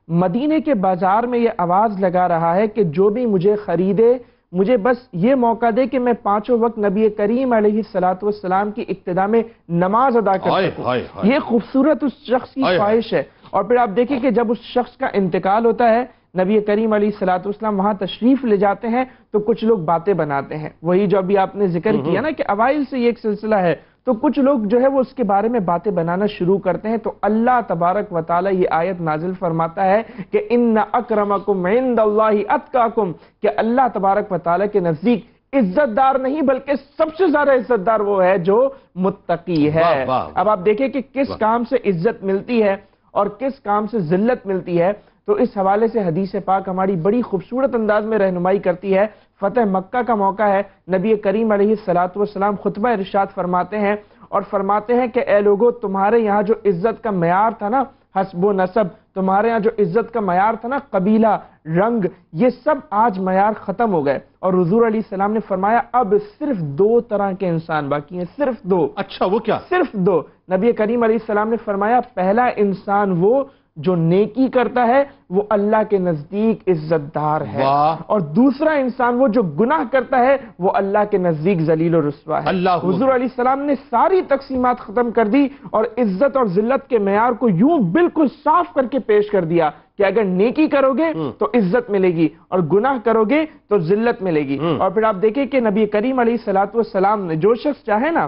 مدینے کے بازار میں یہ آواز لگا رہا ہے کہ جو بھی مجھے خریدے مجھے بس یہ موقع دے کہ میں 5 وقت نبی کریم علیہ السلام کی اقتداء میں نماز ادا کر سکوں. یہ خوبصورت اس شخص کی خواہش ہے. اور پھر آپ دیکھیں کہ جب اس شخص کا انتقال ہوتا ہے، نبی کریم علیہ السلام وہاں تشریف لے جاتے ہیں تو کچھ لوگ باتیں بناتے ہیں. وہی جو ابھی آپ نے ذکر کیا نا کہ اوائل سے یہ ایک سلسلہ ہے، تو کچھ لوگ جو ہے وہ اس کے بارے میں باتیں بنانا شروع کرتے ہیں. تو اللہ تبارک و تعالی یہ آیت نازل فرماتا ہے کہ ان اکرمکم عند اللہ اتقاکم، کہ اللہ تبارک و تعالی کے نزدیک عزت دار نہیں بلکہ سب سے زیادہ عزت دار وہ ہے جو متقی ہے. اب آپ دیکھیں کہ کس کام سے عزت ملتی ہے اور کس کام سے ذلت ملتی ہے. تو اس حوالے سے حدیث پاک ہماری بڑی خوبصورت انداز میں رہنمائی کرتی ہے. فتح مکہ کا موقع ہے، نبی کریم علیہ السلام خطبہ ارشاد فرماتے ہیں اور فرماتے ہیں کہ اے لوگو، تمہارے یہاں جو عزت کا معیار تھا نا حسب و نسب، تمہارے یہاں جو عزت کا معیار تھا نا قبیلہ، رنگ، یہ سب آج معیار ختم ہو گئے. اور حضور علیہ السلام نے فرمایا اب صرف 2 طرح کے انسان باقی ہیں، صرف 2. اچھا وہ کیا؟ صرف 2. نبی کریم علیہ السلام نے فرمایا پہلا انسان وہ جو نیکی کرتا ہے وہ اللہ کے نزدیک عزت دار ہے، اور دوسرا انسان وہ جو گناہ کرتا ہے وہ اللہ کے نزدیک ذلیل و رسوا ہے. حضور علیہ السلام نے ساری تقسیمات ختم کر دی اور عزت اور ذلت کے معیار کو یوں بالکل صاف کر کے پیش کر دیا کہ اگر نیکی کرو گے تو عزت ملے گی اور گناہ کرو گے تو ذلت ملے گی. اور پھر آپ دیکھیں کہ نبی کریم علیہ السلام نے، جو شخص چاہے نا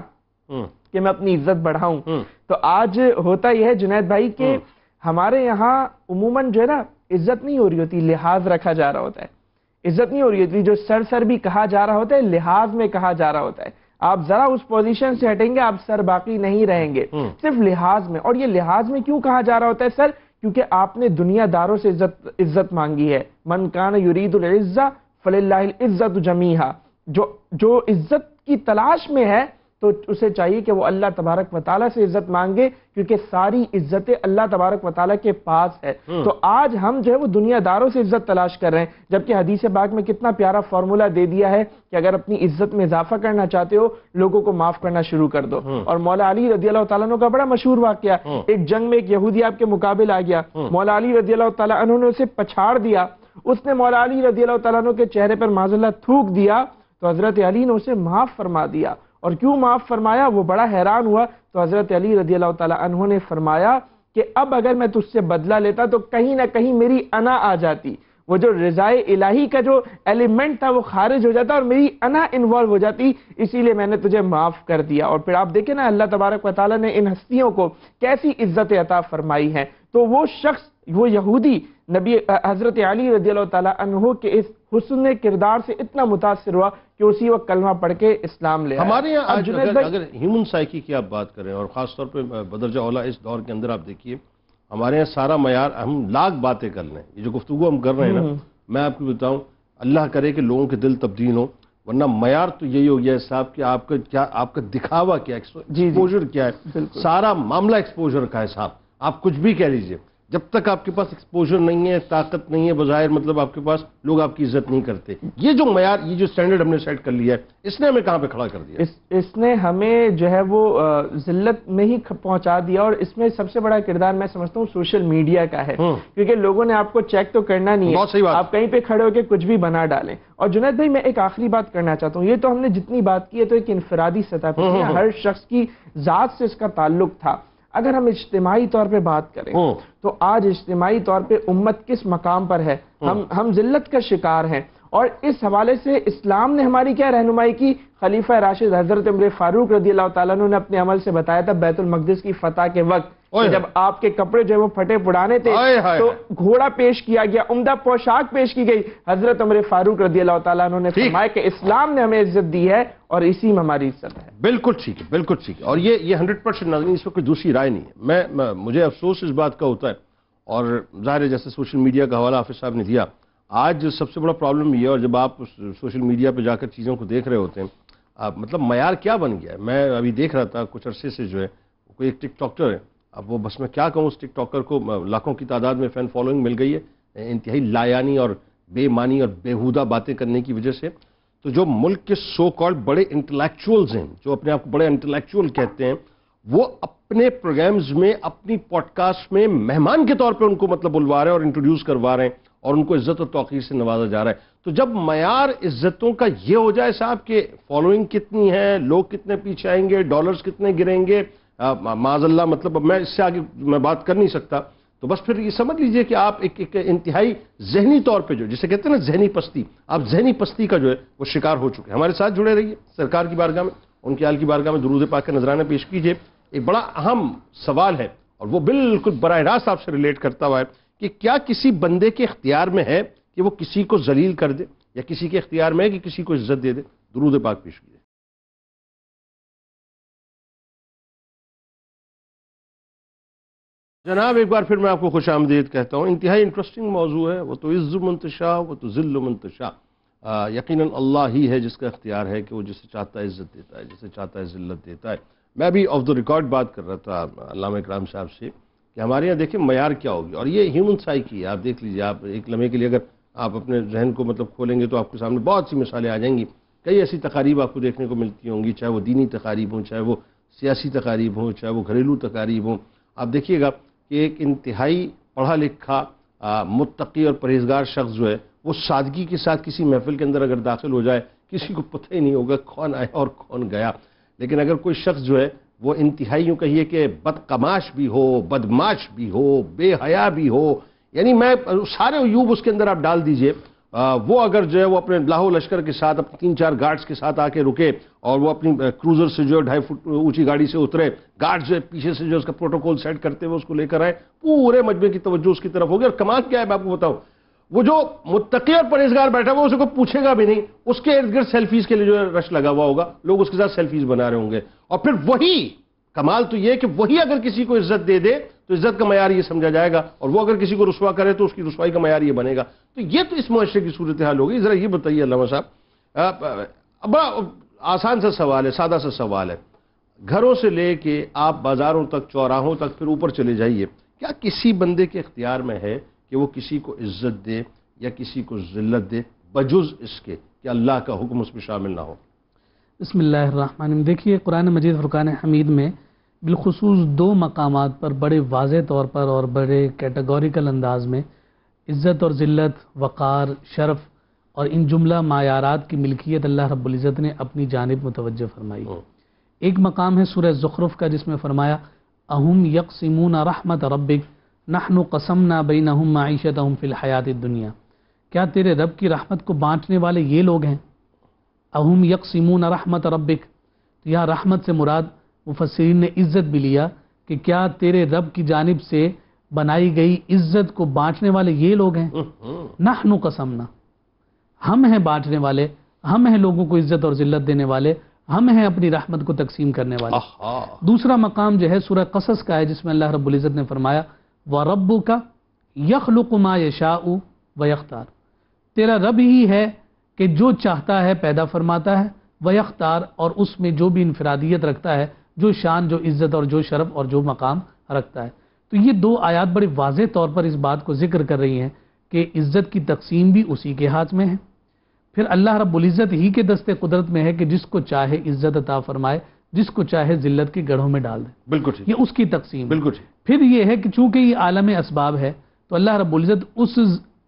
کہ میں اپنی عزت بڑھاؤں، تو آج ہوتا یہ ہے جنید بھائی کہ ہمارے یہاں عموماً جو ہے نا عزت نہیں ہو رہی ہوتی، لحاظ رکھا جا رہا ہوتا ہے. عزت نہیں ہو رہی ہوتی، جو سر بھی کہا جا رہا ہوتا ہے لحاظ میں کہا جا رہا ہوتا ہے. آپ ذرا اس پوزیشن سے ہٹیں گے آپ سر باقی نہیں رہیں گے، صرف لحاظ میں. اور یہ لحاظ میں کیوں کہا جا رہا ہوتا ہے سر؟ کیونکہ آپ نے دنیا داروں سے عزت مانگی ہے. من کان یرید العزہ فللہ العزت جمیعا، جو عزت کی تلاش میں ہے تو اسے چاہیے کہ وہ اللہ تبارک و تعالیٰ سے عزت مانگے، کیونکہ ساری عزتیں اللہ تبارک و تعالیٰ کے پاس ہے۔ تو آج ہم جو ہے وہ دنیا داروں سے عزت تلاش کر رہے ہیں، جبکہ حدیث پاک میں کتنا پیارا فارمولہ دے دیا ہے کہ اگر اپنی عزت میں اضافہ کرنا چاہتے ہو لوگوں کو معاف کرنا شروع کر دو۔ اور مولا علی رضی اللہ تعالیٰ عنہ کا بڑا مشہور واقعہ، ایک جنگ میں ایک یہودی آپ کے مقابل آ گیا، مولا علی رضی اللہ تعالیٰ عنہ نے اسے پچھاڑ دیا، اس نے مولا علی رضی اللہ تعالیٰ عنہ کے چہرے پر معاذ اللہ تھوک دیا، تو حضرت علی نے اسے معاف فرما دیا۔ اور کیوں معاف فرمایا؟ وہ بڑا حیران ہوا، تو حضرت علی رضی اللہ تعالیٰ عنہ نے فرمایا کہ اب اگر میں تجھ سے بدلہ لیتا تو کہیں نہ کہیں میری انا آ جاتی، وہ جو رضائے الہی کا جو ایلیمنٹ تھا وہ خارج ہو جاتا اور میری انا انوالو ہو جاتی، اسی لیے میں نے تجھے معاف کر دیا۔ اور پھر آپ دیکھیں نا اللہ تبارک و تعالیٰ نے ان ہستیوں کو کیسی عزت عطا فرمائی ہے۔ تو وہ شخص، وہ یہودی نبی حضرت علی رضی اللہ تعالیٰ عنہ کے اس حسن کردار سے اتنا متاثر ہوا کہ اسی وقت کلمہ پڑھ کے اسلام لے آیا۔ ہمارے یہاں اگر ہیومن سائیکی کی آپ بات کریں اور خاص طور پہ بدرجہ اولا اس دور کے اندر آپ دیکھیے، ہمارے یہاں سارا معیار، ہم لاکھ باتیں کر لیں، یہ جو گفتگو ہم کر رہے ہیں نا، میں آپ کو بتاؤں اللہ کرے کہ لوگوں کے دل تبدیل ہوں، ورنہ معیار تو یہی ہو گیا ہے صاحب کہ آپ کا دکھاوا کیا ہے، ایکسپوجر کیا ہے، سارا معاملہ ایکسپوجر کا ہے صاحب، آپ کچھ بھی کہہ لیجئے، جب تک آپ کے پاس ایکسپوجر نہیں ہے، طاقت نہیں ہے، بظاہر مطلب آپ کے پاس، لوگ آپ کی عزت نہیں کرتے۔ یہ جو معیار، یہ جو سٹینڈرڈ ہم نے سیٹ کر لیا ہے، اس نے ہمیں کہاں پہ کھڑا کر دیا؟ اس نے ہمیں جو ہے وہ ذلت میں ہی پہنچا دیا، اور اس میں سب سے بڑا کردار میں سمجھتا ہوں سوشل میڈیا کا ہے، کیونکہ لوگوں نے آپ کو چیک تو کرنا نہیں ہے، آپ کہیں پہ کھڑے ہو کے کچھ بھی بنا ڈالیں۔ اور جنید بھائی میں ایک آخری بات کرنا چاہتا ہوں، یہ تو ہم نے جتنی بات کی ہے تو ایک انفرادی سطح پہ ہر شخص کی ذات سے اس کا تعلق تھا۔ اگر ہم اجتماعی طور پہ بات کریں تو آج اجتماعی طور پہ امت کس مقام پر ہے؟ ہم ذلت کا شکار ہیں، اور اس حوالے سے اسلام نے ہماری کیا رہنمائی کی؟ خلیفہ راشد حضرت عمر فاروق رضی اللہ تعالیٰ عنہ نے اپنے عمل سے بتایا تھا بیت المقدس کی فتح کے وقت جب آپ کے کپڑے جو ہے وہ پھٹے پڑانے تھے تو گھوڑا پیش کیا گیا، عمدہ پوشاک پیش کی گئی، حضرت عمر فاروق رضی اللہ تعالیٰ عنہ نے فرمایا کہ اسلام نے ہمیں عزت دی ہے اور اسی میں ہماری عزت ہے۔ بالکل ٹھیک ہے، بالکل ٹھیک ہے، اور یہ 100% ناظرین اس وقت کوئی دوسری رائے نہیں ہے۔ مجھے افسوس اس بات کا ہوتا ہے، اور ظاہر ہے جیسے سوشل میڈیا کا حوالہ حافظ صاحب نے دیا، آج سب سے بڑا پرابلم یہ ہے، اور جب آپ سوشل میڈیا پہ جا کر چیزوں کو دیکھ رہے ہوتے ہیں، مطلب معیار کیا بن گیا ہے۔ میں ابھی دیکھ رہا تھا کچھ عرصے سے جو ہے کوئی ایک ٹک ٹاکر ہے، اب وہ بس میں کیا کہوں، اس ٹک ٹاکر کو لاکھوں کی تعداد میں فین فالوئنگ مل گئی ہے، انتہائی لایانی اور بے معنی اور بیہودہ باتیں کرنے کی وجہ سے۔ تو جو ملک کے سو کالڈ بڑے انٹلیکچوئلز ہیں، جو اپنے آپ کو بڑے انٹلیکچوئل کہتے ہیں، وہ اپنے پروگرامز میں، اپنی پوڈ کاسٹ میں مہمان کے طور پہ ان کو مطلب بلوا رہے ہیں اور انٹروڈیوس کروا رہے ہیں، اور ان کو عزت و توقیر سے نوازا جا رہا ہے۔ تو جب معیار عزتوں کا یہ ہو جائے صاحب کہ فالوئنگ کتنی ہے، لوگ کتنے پیچھے آئیں گے، ڈالرز کتنے گریں گے، معاذ اللہ، مطلب میں اس سے آگے میں بات کر نہیں سکتا، تو بس پھر یہ سمجھ لیجئے کہ آپ ایک انتہائی ذہنی طور پہ جو جسے کہتے ہیں نا ذہنی پستی، آپ ذہنی پستی کا جو ہے وہ شکار ہو چکے ہیں۔ ہمارے ساتھ جڑے رہیے، سرکار کی بارگاہ میں، ان کے آل کی بارگاہ میں درود پاک کا نذرانہ پیش کیجئے۔ ایک بڑا اہم سوال ہے اور وہ بالکل براہ راست آپ سے ریلیٹ کرتا ہوا ہے کہ کیا کسی بندے کے اختیار میں ہے کہ وہ کسی کو ذلیل کر دے، یا کسی کے اختیار میں ہے کہ کسی کو عزت دے دے؟ درود پاک پیش کیجئے۔ جناب ایک بار پھر میں آپ کو خوش آمدید کہتا ہوں، انتہائی انٹرسٹنگ موضوع ہے، وہ تو عز من تشاء وہ تو ذل من تشاء، یقیناً اللہ ہی ہے جس کا اختیار ہے کہ وہ جسے چاہتا ہے عزت دیتا ہے، جسے چاہتا ہے ذلت دیتا ہے۔ میں بھی آف دا ریکارڈ بات کر رہا تھا علامہ اکرام صاحب سے کہ ہمارے یہاں دیکھیں معیار کیا ہوگی، اور یہ ہیومن سائیکی ہے۔ آپ دیکھ لیجئے، آپ ایک لمحے کے لیے اگر آپ اپنے ذہن کو مطلب کھولیں گے تو آپ کے سامنے بہت سی مثالیں آ جائیں گی۔ کئی ایسی تقاریب آپ کو دیکھنے کو ملتی ہوں گی، چاہے وہ دینی تقاریب ہوں، چاہے وہ سیاسی تقاریب ہوں، چاہے وہ گھریلو تقاریب ہوں۔ آپ دیکھیے گا کہ ایک انتہائی پڑھا لکھا متقی اور پرہیزگار شخص جو ہے وہ سادگی کے ساتھ کسی محفل کے اندر اگر داخل ہو جائے، کسی کو پتہ ہی نہیں ہوگا کون آیا اور کون گیا۔ لیکن اگر کوئی شخص جو ہے وہ انتہائی یوں کہیے کہ بدقماش بھی ہو، بدماش بھی ہو، بے حیا بھی ہو، یعنی میں سارے عیوب اس کے اندر آپ ڈال دیجئے، وہ اگر جو ہے وہ اپنے لاہو لشکر کے ساتھ اپنے 3-4 گارڈز کے ساتھ آ کے رکے اور وہ اپنی کروزر سے جو 2.5 فٹ اونچی گاڑی سے اترے، گارڈز جو ہے پیچھے سے جو اس کا پروٹوکول سیٹ کرتے ہوئے اس کو لے کر آئے، پورے مجمع کی توجہ اس کی طرف ہوگی۔ اور کمال کیا ہے میں آپ کو بتاؤں، وہ جو متقی اور پرہیزگار بیٹھا ہوا اسے کوئی پوچھے گا بھی نہیں، اس کے ارد گرد سیلفیز کے لیے جو ہے رش لگا ہوا ہوگا، لوگ اس کے ساتھ سیلفیز بنا رہے ہوں گے، اور پھر وہی کمال تو یہ کہ وہی اگر کسی کو عزت دے دے تو عزت کا معیار یہ سمجھا جائے گا، اور وہ اگر کسی کو رسوا کرے تو اس کی رسوائی کا معیار یہ بنے گا. تو یہ تو اس معاشرے کی صورتحال ہوگی. ذرا یہ بتائیے علامہ صاحب، بڑا آسان سا سوال ہے، سادہ سا سوال ہے. گھروں سے لے کے آپ بازاروں تک، چوراہوں تک، پھر اوپر چلے جائیے، کیا کسی بندے کے اختیار میں ہے کہ وہ کسی کو عزت دے یا کسی کو ذلت دے بجز اس کے کہ اللہ کا حکم اس میں شامل نہ ہو؟ بسم اللہ الرحمن الرحیم. دیکھیے قرآن مجید فرقان حمید میں بالخصوص دو مقامات پر بڑے واضح طور پر اور بڑے کیٹیگوریکل انداز میں عزت اور ذلت، وقار، شرف اور ان جملہ معیارات کی ملکیت اللہ رب العزت نے اپنی جانب متوجہ فرمائی. ایک مقام ہے سورہ زخرف کا جس میں فرمایا اہم یقسمون رحمت ربک نحن قسمنا بینہم معیشتہم فی الحیات الدنیا. کیا تیرے رب کی رحمت کو بانٹنے والے یہ لوگ ہیں؟ اہم یقسمون رحمت ربک، یہاں رحمت سے مراد مفسرین نے عزت بھی لیا کہ کیا تیرے رب کی جانب سے بنائی گئی عزت کو بانٹنے والے یہ لوگ ہیں؟ نحن قسمنا، ہم ہیں بانٹنے والے، ہم ہیں لوگوں کو عزت اور ذلت دینے والے، ہم ہیں اپنی رحمت کو تقسیم کرنے والے. دوسرا مقام جو ہے سورہ قصص کا ہے جس میں اللہ رب العزت نے فرمایا وَرَبُّكَ يَخْلُقُ مَا يَشَاءُ وَيَخْتَارُ، تیرا رب ہی ہے کہ جو چاہتا ہے پیدا فرماتا ہے، وَيَخْتَارُ، اور اس میں جو بھی انفرادیت رکھتا ہے، جو شان، جو عزت اور جو شرف اور جو مقام رکھتا ہے. تو یہ دو آیات بڑی واضح طور پر اس بات کو ذکر کر رہی ہیں کہ عزت کی تقسیم بھی اسی کے ہاتھ میں ہے. پھر اللہ رب العزت ہی کے دست قدرت میں ہے کہ جس کو چاہے عزت عطا فرمائے، جس کو چاہے ذلت کے گڑھوں میں ڈال دے. بالکل ٹھیک، یہ اس کی تقسیم. بالکل ٹھیک. پھر یہ ہے کہ چونکہ یہ عالم اسباب ہے تو اللہ رب العزت اس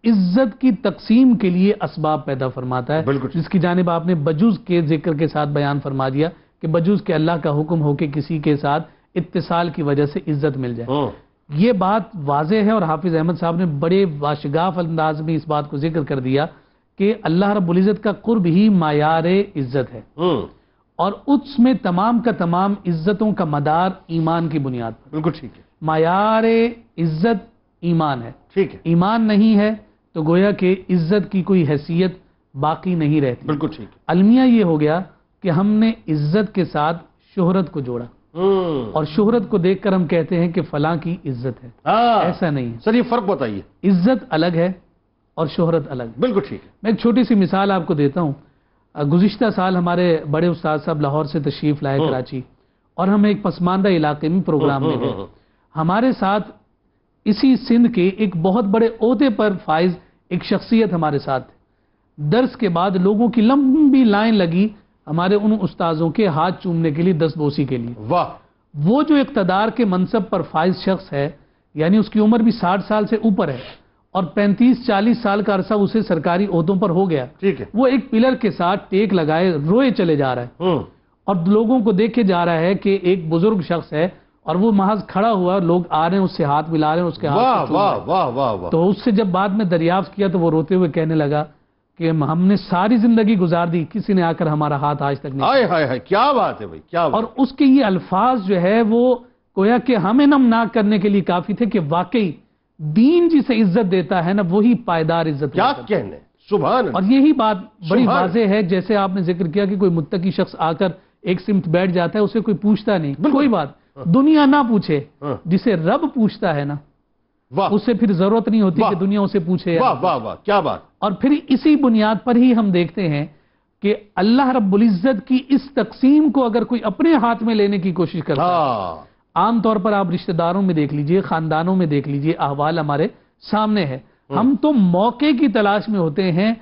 عزت کی تقسیم کے لیے اسباب پیدا فرماتا ہے، جس کی جانب آپ نے بجوز کے ذکر کے ساتھ بیان فرما دیا کہ بجوز کے اللہ کا حکم ہو کہ کسی کے ساتھ اتصال کی وجہ سے عزت مل جائے. یہ بات واضح ہے اور حافظ احمد صاحب نے بڑے واشگاف انداز میں اس بات کو ذکر کر دیا کہ اللہ رب العزت کا قرب ہی معیار عزت ہے، اور اس میں تمام کا تمام عزتوں کا مدار ایمان کی بنیاد پر. بالکل ٹھیک ہے. معیار عزت ایمان ہے. ٹھیک ہے. ایمان نہیں ہے تو گویا کہ عزت کی کوئی حیثیت باقی نہیں رہتی. بالکل ٹھیک ہے. المیہ یہ ہو گیا کہ ہم نے عزت کے ساتھ شہرت کو جوڑا، اور شہرت کو دیکھ کر ہم کہتے ہیں کہ فلاں کی عزت ہے. ایسا نہیں ہے. سر یہ فرق بتائیے. عزت الگ ہے اور شہرت الگ ہے. بالکل ٹھیک ہے. میں ایک چھوٹی سی مثال آپ کو دیتا ہوں. گزشتہ سال ہمارے بڑے استاد صاحب لاہور سے تشریف لائے کراچی، اور ہم ایک پسماندہ علاقے میں پروگرام میں گئے. ہمارے ساتھ اسی سندھ کے ایک بہت بڑے عہدے پر فائز ایک شخصیت ہمارے ساتھ تھے. درس کے بعد لوگوں کی لمبی لائن لگی ہمارے ان استاذوں کے ہاتھ چومنے کے لیے، دست بوسی کے لیے. واہ. وہ جو اقتدار کے منصب پر فائز شخص ہے، یعنی اس کی عمر بھی 60 سال سے اوپر ہے اور 35-40 سال کا عرصہ اسے سرکاری عہدوں پر ہو گیا. ٹھیک ہے. وہ وہ ایک پلر کے ساتھ ٹیک لگائے روئے چلے جا رہا ہے، اور لوگوں کو دیکھے جا رہا ہے کہ ایک بزرگ شخص ہے اور وہ محض کھڑا ہوا، لوگ آ رہے ہیں اس سے ہاتھ ملا رہے ہیں، اس کے ہاتھ سے چوم رہے ہیں. واہ واہ واہ. تو اس سے جب بعد میں دریافت کیا تو وہ روتے ہوئے کہنے لگا کہ ہم نے ساری زندگی گزار دی، کسی نے آ کر ہمارا ہاتھ آج تک نہیں. ہائے ہائے ہائے، کیا بات ہے بھائی، کیا بات. اور اس کے یہ الفاظ جو ہے وہ گویا کہ ہمیں نمناک کرنے کے لیے کافی تھے کہ واقعی دین جسے عزت دیتا ہے نا وہی پائیدار عزت. کیا کہنے. سبحان اللہ. اور یہی بات بڑی واضح ہے، جیسے آپ نے ذکر کیا کہ کوئی متقی شخص آ کر ایک سمت بیٹھ جاتا ہے، اسے کوئی پوچھتا نہیں. کوئی بات دنیا نہ پوچھے، جسے رب پوچھتا ہے نا اسے پھر ضرورت نہیں ہوتی کہ دنیا اسے پوچھے. واہ واہ واہ، کیا بات. اور پھر اسی بنیاد پر ہی ہم دیکھتے ہیں کہ اللہ رب العزت کی اس تقسیم کو اگر کوئی اپنے ہاتھ میں لینے کی کوشش کرتا ہے، عام طور پر آپ رشتہ داروں میں دیکھ لیجئے، خاندانوں میں دیکھ لیجئے، احوال ہمارے سامنے ہے. ہم تو موقع کی تلاش میں ہوتے ہیں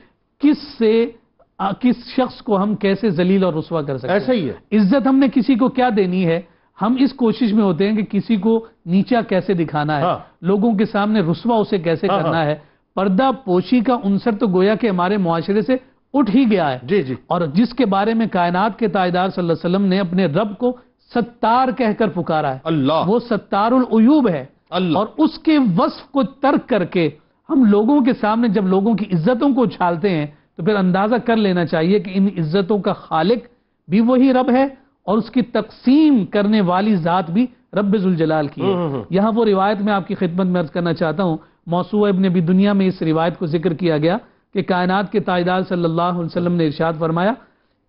کس شخص کو ہم کیسے ذلیل اور رسوا کر سکتے ہیں. ایسا ہی ہے. عزت ہم نے کسی کو کیا دینی ہے، ہم اس کوشش میں ہوتے ہیں کہ کسی کو نیچا کیسے دکھانا ہے، لوگوں کے سامنے رسوا اسے کیسے کرنا ہے. پردہ پوشی کا عنصر تو گویا کہ ہمارے معاشرے سے اٹھ ہی گیا ہے. جی جی. اور جس کے بارے میں کائنات کے تاجدار صلی اللہ علیہ وسلم نے اپنے رب کو ستار کہہ کر پکارا ہے. اللہ. وہ ستار العیوب ہے. اللہ. اور اس کے وصف کو ترک کر کے ہم لوگوں کے سامنے جب لوگوں کی عزتوں کو اچھالتے ہیں تو پھر اندازہ کر لینا چاہیے کہ ان عزتوں کا خالق بھی وہی رب ہے اور اس کی تقسیم کرنے والی ذات بھی رب ذوالجلال کی ہے. یہاں وہ روایت میں آپ کی خدمت میں عرض کرنا چاہتا ہوں، موسوعہ ابن ابی دنیا میں اس روایت کو ذکر کیا گیا کہ کائنات کے تاجدار صلی اللہ علیہ وسلم نے ارشاد فرمایا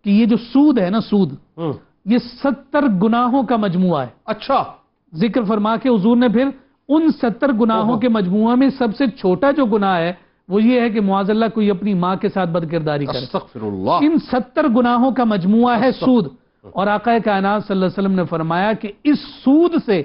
کہ یہ جو سود ہے نا، سود یہ 70 گناہوں کا مجموعہ ہے. اچھا. ذکر فرما کے حضور نے پھر ان 70 گناہوں کے مجموعہ میں سب سے چھوٹا جو گناہ ہے وہ یہ ہے کہ معاذ اللہ کوئی اپنی ماں کے ساتھ بدکرداری کرے. استغفر اللہ. ان 70 گناہوں کا مجموعہ ہے سود. اور آقا کائنات صلی اللہ علیہ وسلم نے فرمایا کہ اس سود سے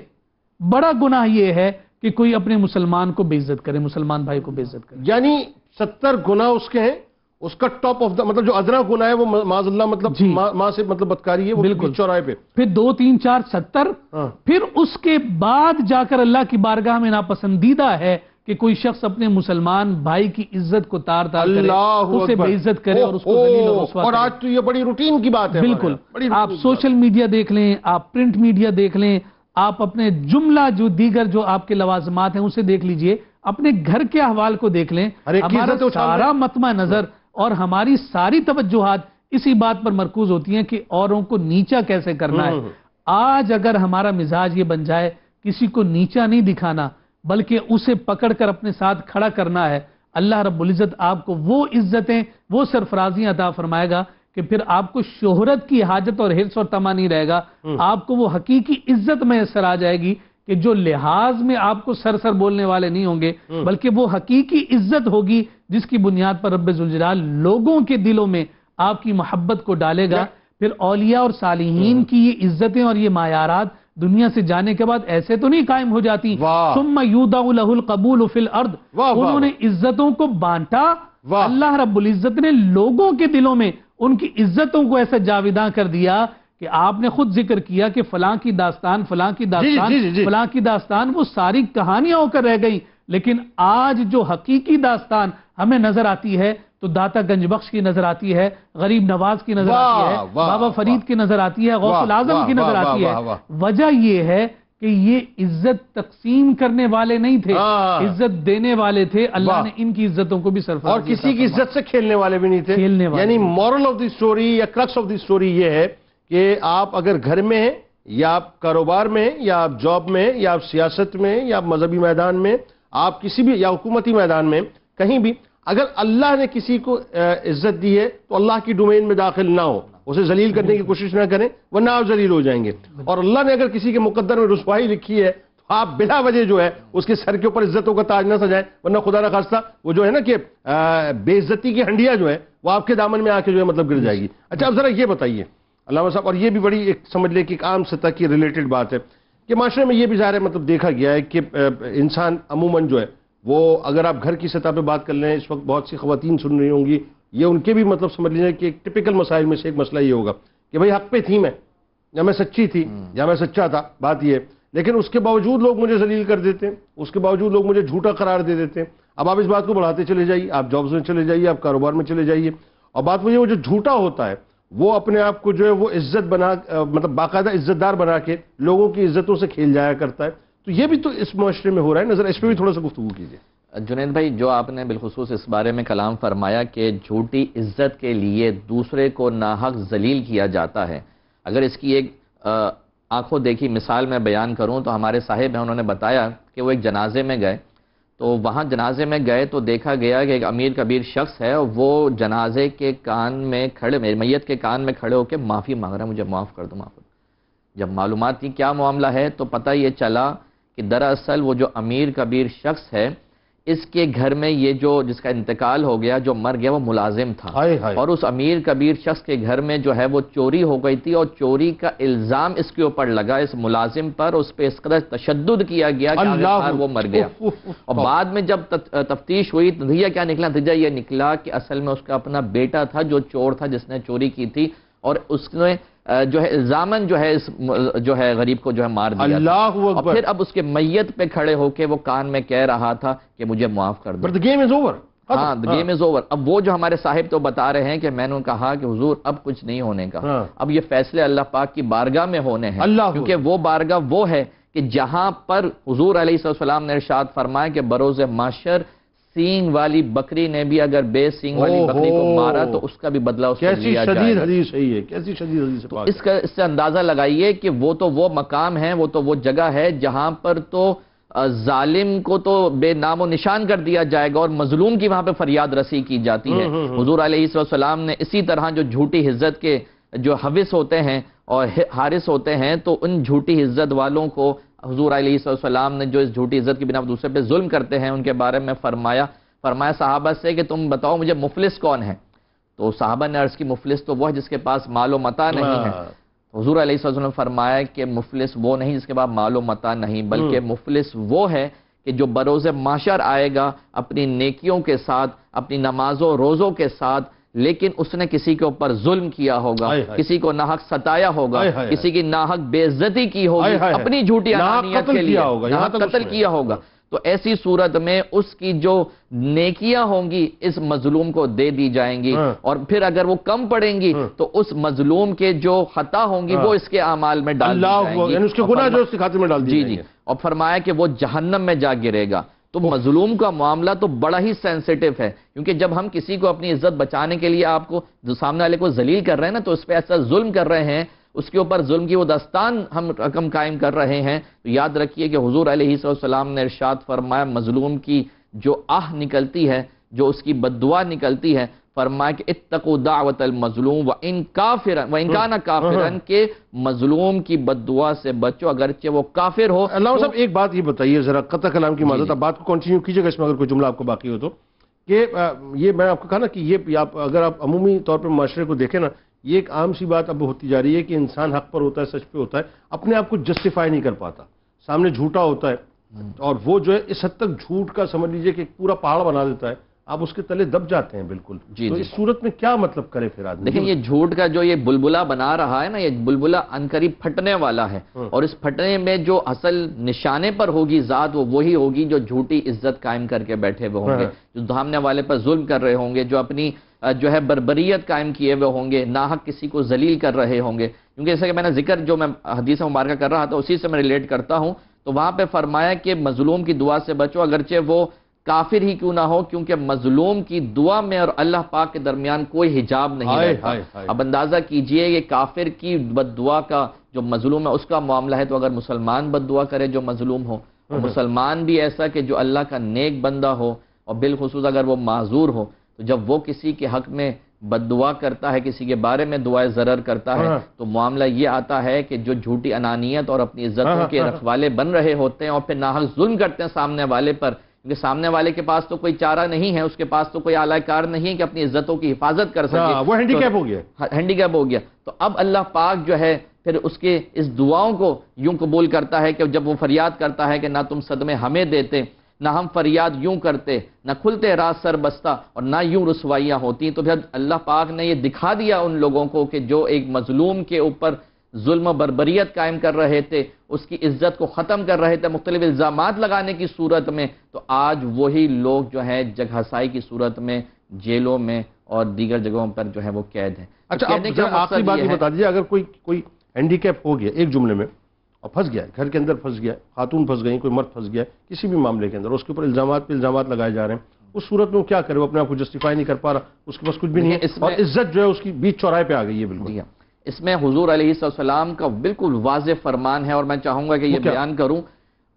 بڑا گناہ یہ ہے کہ کوئی اپنے مسلمان کو بے عزت کرے، مسلمان بھائی کو بے عزت کرے. یعنی 70 گناہ اس کے ہیں، اس کا ٹاپ آف دا مطلب جو ادنا گناہ ہے وہ معاذ اللہ مطلب جی. ماں سے مطلب بدکاری ہے، وہ بالکل چوراہے پہ. پھر 2 3 4 70 ہاں. پھر اس کے بعد جا کر اللہ کی بارگاہ میں ناپسندیدہ ہے کہ کوئی شخص اپنے مسلمان بھائی کی عزت کو تار تار کرے، اللہ اسے اکبر. بے عزت کرے اور اس کو ذلیل و رسوا اور کرے. آج تو یہ بڑی روٹین کی بات ہے. بالکل. بڑی آپ روٹین کی سوشل میڈیا دیکھ لیں، آپ پرنٹ میڈیا دیکھ لیں، آپ اپنے جملہ جو دیگر جو آپ کے لوازمات ہیں اسے دیکھ لیجئے، اپنے گھر کے احوال کو دیکھ لیں. ہر ایک کی ہمارا عزت اچھال سارا مطمع نظر اور ہماری ساری توجہات اسی بات پر مرکوز ہوتی ہیں کہ اوروں کو نیچا کیسے کرنا ہے. آج اگر ہمارا مزاج یہ بن جائے کسی کو نیچا نہیں دکھانا بلکہ اسے پکڑ کر اپنے ساتھ کھڑا کرنا ہے، اللہ رب العزت آپ کو وہ عزتیں، وہ سرفرازیاں عطا فرمائے گا کہ پھر آپ کو شہرت کی حاجت اور حرص اور طمع نہیں رہے گا. آپ کو وہ حقیقی عزت میسر آ جائے گی کہ جو لحاظ میں آپ کو سر بولنے والے نہیں ہوں گے بلکہ وہ حقیقی عزت ہوگی جس کی بنیاد پر رب ذوالجلال لوگوں کے دلوں میں آپ کی محبت کو ڈالے گا. پھر اولیاء اور صالحین کی یہ عزتیں اور یہ معیارات دنیا سے جانے کے بعد ایسے تو نہیں قائم ہو جاتی. واہ. ثم یودع لہ القبول فی الارض. واہ واہ انہوں نے عزتوں کو بانٹا. واہ. اللہ رب العزت نے لوگوں کے دلوں میں ان کی عزتوں کو ایسا جاویداں کر دیا کہ آپ نے خود ذکر کیا کہ فلاں کی داستان فلاں کی داستان جی. فلاں کی داستان وہ ساری کہانیاں ہو کر رہ گئیں. لیکن آج جو حقیقی داستان ہمیں نظر آتی ہے تو داتا گنج بخش کی نظر آتی ہے، غریب نواز کی نظر آتی ہے، بابا فرید کی نظر آتی ہے، غوث الاعظم کی نظر آتی ہے. وجہ یہ ہے کہ یہ عزت تقسیم کرنے والے نہیں تھے، عزت دینے والے تھے. اللہ نے ان کی عزتوں کو بھی سرفراز اور کسی کی عزت سے کھیلنے والے بھی نہیں تھے. کھیلنے والے. یعنی مورل آف دی سٹوری یا کرکس آف دی سٹوری یہ ہے کہ آپ اگر گھر میں ہیں یا آپ کاروبار میں ہیں یا آپ جاب میں یا آپ سیاست میں یا آپ مذہبی میدان میں، آپ کسی بھی یا حکومتی میدان میں کہیں بھی اگر اللہ نے کسی کو عزت دی ہے تو اللہ کی ڈومین میں داخل نہ ہو، اسے ذلیل کرنے کی کوشش نہ کریں ورنہ آپ ذلیل ہو جائیں گے. اور اللہ نے اگر کسی کے مقدر میں رسوائی لکھی ہے تو آپ بلا وجہ جو ہے اس کے سر کے اوپر عزتوں کا تاج نہ سجائیں ورنہ خدا نہ خواستہ وہ جو ہے نا کہ بے عزتی کی ہنڈیا جو ہے وہ آپ کے دامن میں آ کے جو ہے مطلب گر جائے گی. اچھا اب ذرا یہ بتائیے علامہ صاحب، اور یہ بھی بڑی ایک سمجھ لے کہ ایک عام سطح کی ریلیٹڈ بات ہے کہ معاشرے میں یہ بھی ظاہر ہے مطلب دیکھا گیا ہے کہ انسان عموماً جو ہے وہ اگر آپ گھر کی سطح پہ بات کر لیں، اس وقت بہت سی خواتین سن رہی ہوں گی، یہ ان کے بھی مطلب سمجھ لیجیے کہ ایک ٹپیکل مسائل میں سے ایک مسئلہ یہ ہوگا کہ بھئی حق پہ تھی میں، یا میں سچی تھی یا میں سچا تھا، بات یہ ہے لیکن اس کے باوجود لوگ مجھے ذلیل کر دیتے ہیں، اس کے باوجود لوگ مجھے جھوٹا قرار دے دیتے ہیں. اب آپ اس بات کو بڑھاتے چلے جائیے، آپ جابز میں چلے جائیے، آپ کاروبار میں چلے جائیے، اور بات وہ جو جھوٹا ہوتا ہے وہ اپنے آپ کو جو ہے وہ عزت بنا مطلب باقاعدہ عزت دار بنا کے لوگوں کی عزتوں سے کھیل جایا کرتا ہے. تو یہ بھی تو اس معاشرے میں ہو رہا ہے، نظر اس پہ بھی تھوڑا سا گفتگو کیجیے. جنید بھائی، جو آپ نے بالخصوص اس بارے میں کلام فرمایا کہ جھوٹی عزت کے لیے دوسرے کو ناحق ذلیل کیا جاتا ہے، اگر اس کی ایک آنکھوں دیکھی مثال میں بیان کروں تو ہمارے صاحب ہیں، انہوں نے بتایا کہ وہ ایک جنازے میں گئے تو وہاں جنازے میں گئے تو دیکھا گیا کہ ایک امیر کبیر شخص ہے، وہ جنازے کے کان میں کھڑے میت کے کان میں کھڑے ہو کے معافی مانگ رہا ہے، مجھے معاف کر دو معاف کر دو. جب معلومات کی کیا معاملہ ہے تو پتہ یہ چلا کہ دراصل وہ جو امیر کبیر شخص ہے اس کے گھر میں یہ جو جس کا انتقال ہو گیا، جو مر گیا، وہ ملازم تھا. اور اس امیر کبیر شخص کے گھر میں جو ہے وہ چوری ہو گئی تھی اور چوری کا الزام اس کے اوپر لگا اس ملازم پر، اس پہ اس قدر تشدد کیا گیا کہ آخر وہ مر گیا. اور بعد میں جب تفتیش ہوئی نتیجہ کیا نکلا؟ نتیجہ یہ نکلا کہ اصل میں اس کا اپنا بیٹا تھا جو چور تھا، جس نے چوری کی تھی اور اس نے جو ہے الزامن جو ہے اس جو ہے غریب کو جو ہے مار دیا. اللہ اکبر. اور پھر اب اس کے میت پہ کھڑے ہو کے وہ کان میں کہہ رہا تھا کہ مجھے معاف کر دو. But the game is over. ہاں the game is over. اب وہ جو ہمارے صاحب تو بتا رہے ہیں کہ میں نے کہا کہ حضور اب کچھ نہیں ہونے کا، اب یہ فیصلے اللہ پاک کی بارگاہ میں ہونے ہیں، کیونکہ وہ بارگاہ وہ ہے کہ جہاں پر حضور علیہ السلام نے ارشاد فرمایا کہ بروز محشر سینگ والی بکری نے بھی اگر بے سینگ والی بکری کو مارا تو اس کا بھی بدلہ اس کو لیا جائے. کیسی شدید حدیث ہے یہ، کیسی شدید حدیث ہے. اس سے اندازہ لگائیے کہ وہ تو وہ مقام ہے، وہ تو وہ جگہ ہے جہاں پر تو ظالم کو تو بے نام و نشان کر دیا جائے گا اور مظلوم کی وہاں پہ فریاد رسی کی جاتی ہے. حضور علیہ السلام نے اسی طرح جو جھوٹی عزت کے جو حوث ہوتے ہیں اور حارث ہوتے ہیں، تو ان جھوٹی عزت والوں کو حضور علیہ السلام نے جو اس جھوٹی عزت کی بنا پر دوسرے پہ ظلم کرتے ہیں ان کے بارے میں فرمایا صحابہ سے کہ تم بتاؤ مجھے مفلس کون ہے؟ تو صحابہ نے عرض کی مفلس تو وہ ہے جس کے پاس مال و متاع نہیں ہے۔ حضور علیہ السلام نے فرمایا کہ مفلس وہ نہیں جس کے پاس مال و متاع نہیں، بلکہ مفلس وہ ہے کہ جو بروز محشر آئے گا اپنی نیکیوں کے ساتھ، اپنی نمازوں روزوں کے ساتھ، لیکن اس نے کسی کے اوپر ظلم کیا ہوگا، کسی کو ناحق ستایا ہوگا، کسی کی ناحق بے عزتی کی ہوگی، اپنی جھوٹی انانیت کے لیے ناحق قتل کیا ہوگا، تو ایسی صورت میں اس کی جو نیکیاں ہوں گی اس مظلوم کو دے دی جائیں گی، اور پھر اگر وہ کم پڑیں گی تو اس مظلوم کے جو خطا ہوں گی وہ اس کے اعمال میں ڈال دی جائیں گی، یعنی اس کے گناہ جو اس کے خاتے میں ڈال دی جائیں گے۔ اور فرمایا کہ وہ جہنم میں جا گرے گا۔ تو مظلوم کا معاملہ تو بڑا ہی سینسیٹیو ہے، کیونکہ جب ہم کسی کو اپنی عزت بچانے کے لیے آپ کو جو سامنے والے کو ذلیل کر رہے ہیں نا، تو اس پہ ایسا ظلم کر رہے ہیں، اس کے اوپر ظلم کی وہ داستان ہم رقم قائم کر رہے ہیں، تو یاد رکھیے کہ حضور علیہ السلام نے ارشاد فرمایا مظلوم کی جو آہ نکلتی ہے، جو اس کی بد دعا نکلتی ہے، فرمایا کہ اتقوا دعوت المظلوم وان کان کافرا، کہ مظلوم کی بد دعا سے بچو اگرچہ وہ کافر ہو۔ علامہ صاحب ایک بات یہ بتائیے ذرا، قطع کلام کی معذرت، آپ بات کو کنٹینیو کیجئے گا اس میں اگر کوئی جملہ آپ کو باقی ہو تو، کہ یہ میں آپ کو کہا نا کہ یہ اگر آپ عمومی طور پر معاشرے کو دیکھیں نا، یہ ایک عام سی بات اب ہوتی جا رہی ہے کہ انسان حق پر ہوتا ہے، سچ پہ ہوتا ہے، اپنے آپ کو جسٹیفائی نہیں کر پاتا، سامنے جھوٹا ہوتا ہے اور وہ جو ہے اس حد تک جھوٹ کا سمجھ لیجئے کہ ایک پورا پہاڑ بنا دیتا ہے، آپ اس کے تلے دب جاتے ہیں بالکل۔ تو اس صورت میں کیا مطلب کرے پھر آدمی؟ دیکھیں یہ جھوٹ کا جو یہ بلبلہ بنا رہا ہے نا، یہ بلبلہ عنقریب پھٹنے والا ہے، اور اس پھٹنے میں جو اصل نشانے پر ہوگی ذات وہ وہی ہوگی جو جھوٹی عزت قائم کر کے بیٹھے ہوئے ہوں گے، جو سامنے والے پر ظلم کر رہے ہوں گے، جو اپنی جو ہے بربریت قائم کیے ہوئے ہوں گے، ناحق کسی کو ذلیل کر رہے ہوں گے، کیونکہ جیسا کہ میں نے ذکر جو میں حدیث مبارکہ کر رہا تھا اسی سے میں ریلیٹ کرتا ہوں، تو وہاں پہ فرمایا کہ مظلوم کی دعا سے بچو اگرچہ وہ کافر ہی کیوں نہ ہو، کیونکہ مظلوم کی دعا میں اور اللہ پاک کے درمیان کوئی حجاب نہیں رہتا۔ اب اندازہ کیجئے یہ کافر کی بد دعا کا جو مظلوم ہے اس کا معاملہ ہے، تو اگر مسلمان بد دعا کرے جو مظلوم ہو، اور مسلمان بھی ایسا کہ جو اللہ کا نیک بندہ ہو، اور بالخصوص اگر وہ معذور ہو، تو جب وہ کسی کے حق میں بد دعا کرتا ہے، کسی کے بارے میں دعائے ضرر کرتا ہے، تو معاملہ یہ آتا ہے کہ جو جھوٹی انانیت اور اپنی عزتوں کے رکھوالے بن رہے ہوتے ہیں اور پھر ناحق ظلم کرتے ہیں سامنے والے پر، کیونکہ سامنے والے کے پاس تو کوئی چارہ نہیں ہے، اس کے پاس تو کوئی اعلی کار نہیں ہے کہ اپنی عزتوں کی حفاظت کر سکے، وہ ہینڈی کیپ ہو گیا، ہینڈی کیپ ہو گیا۔ تو اب اللہ پاک جو ہے پھر اس کے اس دعاؤں کو یوں قبول کرتا ہے کہ جب وہ فریاد کرتا ہے کہ نہ تم صدمے ہمیں دیتے، نہ ہم فریاد یوں کرتے، نہ کھلتے راز سر بستہ، اور نہ یوں رسوائیاں ہوتی، تو پھر اللہ پاک نے یہ دکھا دیا ان لوگوں کو کہ جو ایک مظلوم کے اوپر ظلم و بربریت قائم کر رہے تھے، اس کی عزت کو ختم کر رہے تھے مختلف الزامات لگانے کی صورت میں، تو آج وہی لوگ جو ہیں جگ ہسائی کی صورت میں جیلوں میں اور دیگر جگہوں پر جو ہے وہ قید ہیں۔ اچھا اب آخری بات یہ بتا دیجیے، اگر کوئی ہینڈی کیپ ہو گیا ایک جملے میں اور پھنس گیا، گھر کے اندر پھنس گیا، خاتون پھنس گئی، کوئی مرد پھنس گیا کسی بھی معاملے کے اندر، اس کے اوپر الزامات پہ الزامات لگائے جا رہے ہیں، اس صورت میں وہ کیا کرے؟ وہ اپنے آپ کو جسٹیفائی نہیں کر پا رہا، اس کے پاس کچھ بھی نہیں ہے، اور عزت جو ہے اس کی بیچ چوراہے پہ آ گئی ہے بالکل۔ اس میں حضور علیہ السلام کا بالکل واضح فرمان ہے، اور میں چاہوں گا کہ یہ بیان کروں۔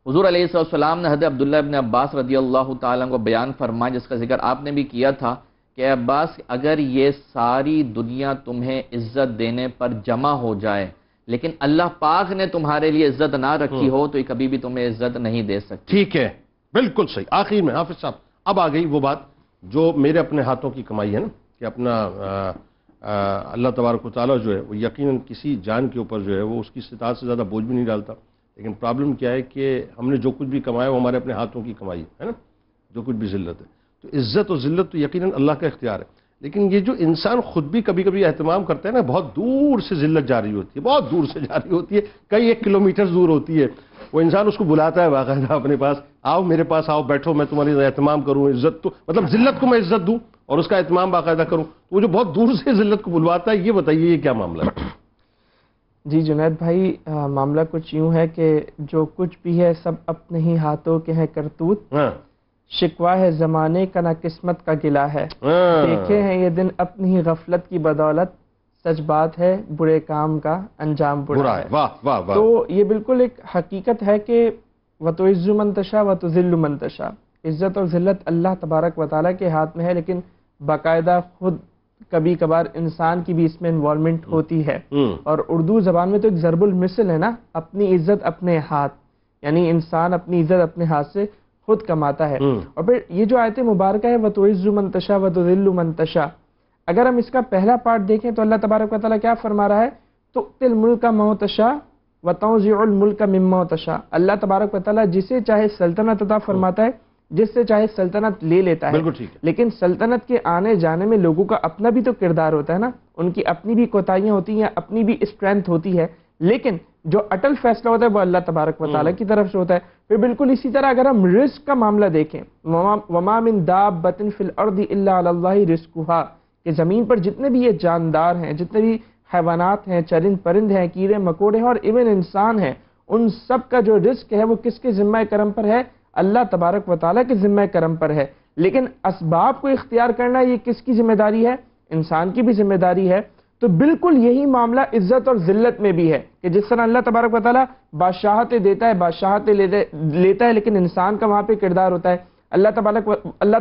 حضور علیہ السلام نے حضرت عبداللہ ابن عباس رضی اللہ تعالیٰ کو بیان فرمایا، جس کا ذکر آپ نے بھی کیا تھا، کہ عباس اگر یہ ساری دنیا تمہیں عزت دینے پر جمع ہو جائے لیکن اللہ پاک نے تمہارے لیے عزت نہ رکھی ہو تو یہ کبھی بھی تمہیں عزت نہیں دے سکتی۔ ٹھیک ہے، بالکل صحیح۔ آخر میں حافظ صاحب اب آ گئی وہ بات جو میرے اپنے ہاتھوں کی کمائی ہے نا، کہ اپنا اللہ تبارک و تعالیٰ جو ہے وہ یقیناً کسی جان کے اوپر جو ہے وہ اس کی استطاعت سے زیادہ بوجھ بھی نہیں ڈالتا، لیکن پرابلم کیا ہے کہ ہم نے جو کچھ بھی کمایا وہ ہمارے اپنے ہاتھوں کی کمائی ہے نا، جو کچھ بھی ذلت ہے، تو عزت و ذلت تو یقیناً اللہ کا اختیار ہے، لیکن یہ جو انسان خود بھی کبھی کبھی اہتمام کرتا ہے نا، بہت دور سے ذلت جا رہی ہوتی ہے، بہت دور سے جا رہی ہوتی ہے، کئی 1 کلومیٹر دور ہوتی ہے، وہ انسان اس کو بلاتا ہے باقاعدہ اپنے پاس، آؤ میرے پاس آؤ، بیٹھو، میں تمہاری اہتمام کروں، عزت تو مطلب ذلت کو میں عزت دوں اور اس کا اہتمام باقاعدہ کروں، تو وہ جو بہت دور سے ذلت کو بلواتا ہے، یہ بتائیے یہ کیا معاملہ ہے؟ جی جنید بھائی، معاملہ کچھ یوں ہے کہ جو کچھ بھی ہے سب اپنے ہی ہاتھوں کے ہیں کرتوت، شکوا ہے زمانے کا نہ قسمت کا گلا ہے، دیکھے ہیں یہ دن اپنی ہی غفلت کی بدولت، سچ بات ہے برے کام کا انجام برا ہے۔ واہ واہ واہ۔ تو یہ بالکل ایک حقیقت ہے کہ وَتُعِزُّ مَن تَشَاءُ وَتُذِلُّ مَن تَشَاءُ، عزت اور ذلت اللہ تبارک و تعالیٰ کے ہاتھ میں ہے، لیکن باقاعدہ خود کبھی کبھار انسان کی بھی اس میں انوالومنٹ ہوتی ہے. اور اردو زبان میں تو ایک ضرب المثل ہے نا، اپنی عزت اپنے ہاتھ، یعنی انسان اپنی عزت اپنے ہاتھ سے خود کماتا ہے. اور پھر یہ جو آیت مبارکہ ہے وَتُعِزُّ مَن تَشَاءُ وَتُذِلُّ مَن تَشَاءُ، اگر ہم اس کا پہلا پارٹ دیکھیں تو اللہ تبارک و تعالیٰ کیا فرما رہا ہے؟ تُؤْتِي الْمُلْكَ مَن تَشَاءُ وَتَنزِعُ الْمُلْكَ مِمَّن تَشَاءُ. اللہ تبارک و تعالیٰ جسے چاہے سلطنت عطا فرماتا ہے، جس سے چاہے سلطنت لے لیتا ہے. بالکل ٹھیک ہے. لیکن سلطنت کے آنے جانے میں لوگوں کا اپنا بھی تو کردار ہوتا ہے نا، ان کی اپنی بھی کوتاہیاں ہوتی ہیں، اپنی بھی اسٹرینتھ ہوتی ہے، لیکن جو اٹل فیصلہ ہوتا ہے وہ اللہ تبارک و تعالیٰ کی طرف سے ہوتا ہے. پھر بالکل اسی طرح اگر ہم رزق کا معاملہ دیکھیں، وَمَا مِن دَابَّةٍ فِي الْأَرْضِ إِلَّا عَلَى اللَّهِ رِزْقُهَا، کہ زمین پر جتنے بھی یہ جاندار ہیں، جتنے بھی حیوانات ہیں، چرند پرند ہیں، کیڑے مکوڑے ہیں اور ایون انسان ہیں، ان سب کا جو رزق ہے وہ کس کے ذمہ کرم پر ہے؟ اللہ تبارک و تعالیٰ کے ذمہ کرم پر ہے. لیکن اسباب کو اختیار کرنا یہ کس کی ذمہ داری ہے؟ انسان کی بھی ذمہ داری ہے. تو بالکل یہی معاملہ عزت اور ذلت میں بھی ہے کہ جس طرح اللہ تبارک و تعالیٰ بادشاہتیں دیتا ہے، بادشاہتیں لیتا ہے، لیکن انسان کا وہاں پہ کردار ہوتا ہے. اللہ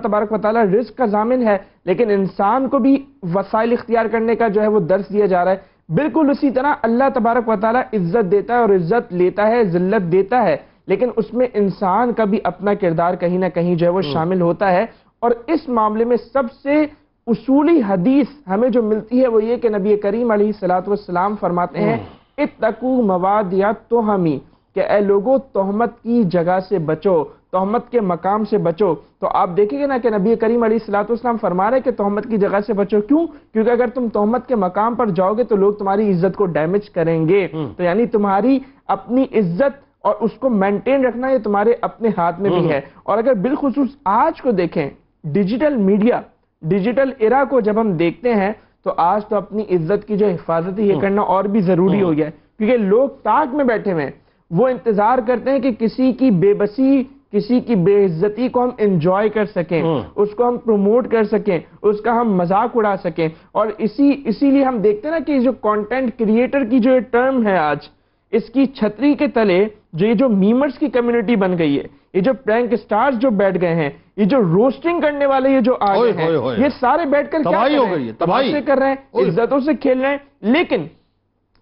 تبارک و تعالیٰ رزق کا ضامن ہے، لیکن انسان کو بھی وسائل اختیار کرنے کا جو ہے وہ درس دیا جا رہا ہے. بالکل اسی طرح اللہ تبارک و تعالیٰ عزت دیتا ہے اور عزت لیتا ہے، ذلت دیتا ہے، لیکن اس میں انسان کا بھی اپنا کردار کہیں نہ کہیں جو ہے وہ شامل ہوتا ہے. اور اس معاملے میں سب سے اصولی حدیث ہمیں جو ملتی ہے وہ یہ کہ نبی کریم علیہ الصلوۃ والسلام فرماتے ہیں اتقوا موادع التہم، کہ اے لوگو تہمت کی جگہ سے بچو، تہمت کے مقام سے بچو. تو آپ دیکھیں گے نا کہ نبی کریم علیہ الصلوۃ والسلام فرما رہے ہیں کہ تہمت کی جگہ سے بچو. کیوں؟ کیونکہ اگر تم تہمت کے مقام پر جاؤ گے تو لوگ تمہاری عزت کو ڈیمیج کریں گے. تو یعنی تمہاری اپنی عزت اور اس کو مینٹین رکھنا یہ تمہارے اپنے ہاتھ میں بھی ہے. اور اگر بالخصوص آج کو دیکھیں، ڈیجیٹل میڈیا، ڈیجیٹل ایرا کو جب ہم دیکھتے ہیں تو آج تو اپنی عزت کی جو حفاظت ہے یہ کرنا اور بھی ضروری ہو گیا ہے. کیونکہ لوگ طاق میں بیٹھے ہوئے ہیں، وہ انتظار کرتے ہیں کہ کسی کی بے بسی، کسی کی بے عزتی کو ہم انجوائے کر سکیں، اس کو ہم پروموٹ کر سکیں، اس کا ہم مذاق اڑا سکیں. اور اسی لیے ہم دیکھتے ہیں نا کہ جو کانٹینٹ کریٹر کی جو ٹرم ہے آج، اس کی چھتری کے تلے جو میمرز کی کمیونٹی بن گئی ہے، یہ جو پرینک سٹارز جو بیٹھ گئے ہیں، یہ جو روسٹنگ کرنے والے یہ جو آگے ہیں، یہ سارے بیٹھ کر کیا کر رہے ہیں؟ عزتوں سے کھیل رہے ہیں. لیکن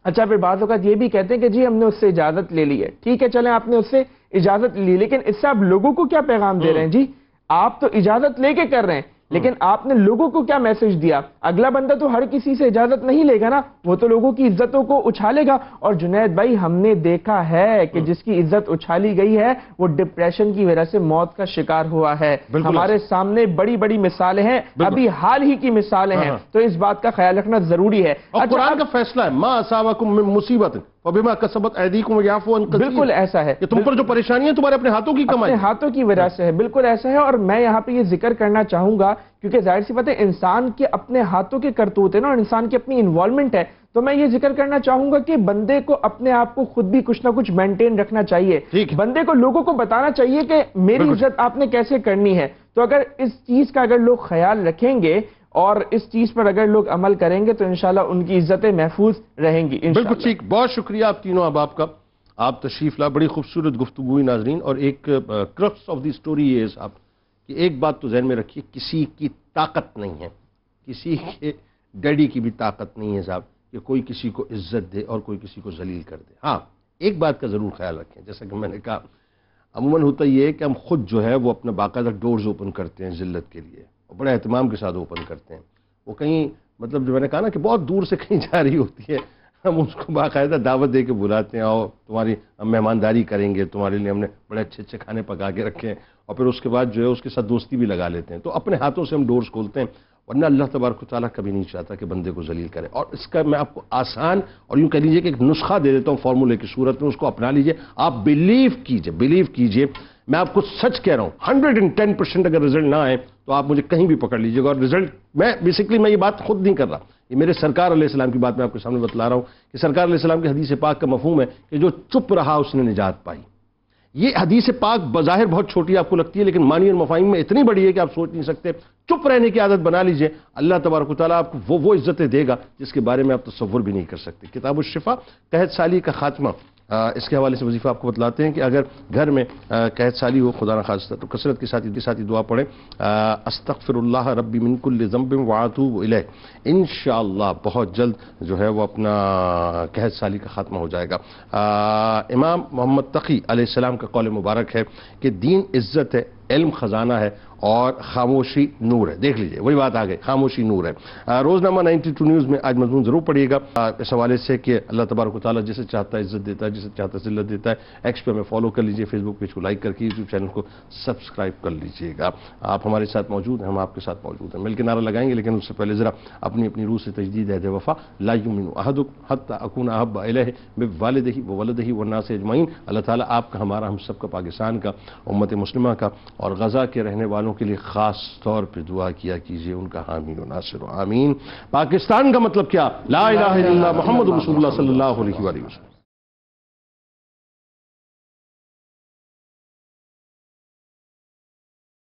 اچھا پھر بعض اوقات یہ بھی کہتے ہیں کہ جی ہم نے اس سے اجازت لے لی ہے. ٹھیک ہے، چلیں آپ نے اس سے اجازت لی، لیکن اس سے آپ لوگوں کو کیا پیغام دے رہے ہیں؟ جی آپ تو اجازت لے کے کر رہے ہیں، لیکن آپ نے لوگوں کو کیا میسج دیا؟ اگلا بندہ تو ہر کسی سے اجازت نہیں لے گا نا، وہ تو لوگوں کی عزتوں کو اچھالے گا. اور جنید بھائی ہم نے دیکھا ہے کہ جس کی عزت اچھالی گئی ہے وہ ڈپریشن کی وجہ سے موت کا شکار ہوا ہے. ہمارے سامنے بڑی بڑی مثالیں ہیں، ابھی حال ہی کی مثالیں ہیں. تو اس بات کا خیال رکھنا ضروری ہے. اور قرآن کا فیصلہ ہے ما اصابکم من مصیبت وبما کسبت ایدیکم ویعفو عن کثیر، بالکل ایسا ہے کہ تم پر جو پریشانیاں تمہارے اپنے ہاتھوں کی کمائی، اپنے ہاتھوں کی وجہ سے ہے. بالکل ایسا ہے. اور میں یہاں پہ یہ ذکر کرنا چاہوں گا کیونکہ ظاہر سی بات ہے انسان کے اپنے ہاتھوں کے کرتوت ہے نا، اور انسان کی اپنی انوالومنٹ ہے. تو میں یہ ذکر کرنا چاہوں گا کہ بندے کو اپنے آپ کو خود بھی کچھ نہ کچھ مینٹین رکھنا چاہیے. بندے کو لوگوں کو بتانا چاہیے کہ میری عزت آپ نے کیسے کرنی ہے. تو اگر اس چیز کا اگر لوگ خیال رکھیں گے اور اس چیز پر اگر لوگ عمل کریں گے تو انشاءاللہ ان کی عزتیں محفوظ رہیں گی. بالکل ٹھیک. بہت شکریہ آپ تینوں احباب کا، آپ تشریف لا. بڑی خوبصورت گفتگو ہوئی ناظرین. اور ایک کرکس آف دی سٹوری یہ ہے صاحب کہ ایک بات تو ذہن میں رکھیے، کسی کی طاقت نہیں ہے، کسی کے ڈیڈی کی بھی طاقت نہیں ہے صاحب کہ کوئی کسی کو عزت دے اور کوئی کسی کو ذلیل کر دے. ہاں ایک بات کا ضرور خیال رکھیں، جیسا کہ میں نے کہا عموماً ہوتا یہ ہے کہ ہم خود جو ہے وہ اپنا باقاعدہ ڈورز اوپن کرتے ہیں ذلت کے لیے، اور بڑے اہتمام کے ساتھ اوپن کرتے ہیں. وہ کہیں مطلب جو میں نے کہا نا کہ بہت دور سے کہیں جا رہی ہوتی ہے، ہم اس کو باقاعدہ دعوت دے کے بلاتے ہیں، اور تمہاری ہم مہمانداری کریں گے، تمہارے لیے ہم نے بڑے اچھے اچھے کھانے پکا کے رکھے ہیں، اور پھر اس کے بعد جو ہے اس کے ساتھ دوستی بھی لگا لیتے ہیں. تو اپنے ہاتھوں سے ہم ڈورز کھولتے ہیں، ورنہ اللہ تبارک و تعالیٰ کبھی نہیں چاہتا کہ بندے کو ذلیل کرے. اور اس کا میں آپ کو آسان اور یوں کہہ لیجیے کہ ایک نسخہ دے دیتا ہوں فارمولے کی صورت میں، اس کو اپنا لیجیے. آپ بلیو کیجیے میں آپ کو سچ کہہ رہا ہوں 110% اگر رزلٹ نہ آئے تو آپ مجھے کہیں بھی پکڑ لیجیے گا. اور رزلٹ میں یہ بات خود نہیں کر رہا، یہ میرے سرکار علیہ السلام کی بات میں آپ کے سامنے بتلا رہا ہوں کہ سرکار علیہ السلام کی حدیث پاک کا مفہوم ہے کہ جو چپ رہا اس نے نجات پائی. یہ حدیث پاک بظاہر بہت چھوٹی آپ کو لگتی ہے، لیکن معنی اور مفاہیم میں اتنی بڑی ہے کہ آپ سوچ نہیں سکتے. چپ رہنے کی عادت بنا لیجئے، اللہ تبارک و تعالیٰ آپ کو وہ عزتیں دے گا جس کے بارے میں آپ تصور بھی نہیں کر سکتے. کتاب الشفا قحط سالی کا خاتمہ اس کے حوالے سے وظیفہ آپ کو بتلاتے ہیں کہ اگر گھر میں قحط سالی ہو خدا نخواستہ تو کثرت کے ساتھ دعا پڑھیں، استغفر اللہ ربی من کل ذنب واتوب الیہ، انشاءاللہ بہت جلد جو ہے وہ اپنا قحط سالی کا خاتمہ ہو جائے گا۔ امام محمد تقی علیہ السلام کا قول مبارک ہے کہ دین عزت ہے، علم خزانہ ہے اور خاموشی نور ہے۔ دیکھ لیجئے وہی بات آ گئی، خاموشی نور ہے۔ روزنامہ 92 نیوز میں آج مضمون ضرور پڑھیے گا اس حوالے سے کہ اللہ تبارک و تعالیٰ جسے چاہتا ہے عزت دیتا ہے، جسے چاہتا ہے ذلت دیتا ہے۔ ایکس پہ ہمیں فالو کر لیجئے، فیس بک پیج کو لائک کر کے یوٹیوب چینل کو سبسکرائب کر لیجئے گا۔ آپ ہمارے ساتھ موجود ہیں، ہم آپ کے ساتھ موجود ہیں، مل کے نعرہ لگائیں گے، لیکن اس سے پہلے ذرا اپنی روح سے تجدید عہد وفا، لا یؤمن احدکم حتی اکون احب الیہ من والدہ وولدہ والناس اجمعین۔ اللہ تعالیٰ آپ کا، ہمارا، ہم سب کا، پاکستان کا، امت مسلمہ کا اور غزہ کے رہنے والوں کے لیے خاص طور پہ دعا کیا کیجئے، ان کا حامی و ناصر و آمین۔ پاکستان کا مطلب کیا؟ لا الہ الا اللہ محمد رسول اللہ صلی اللہ علیہ وسلم۔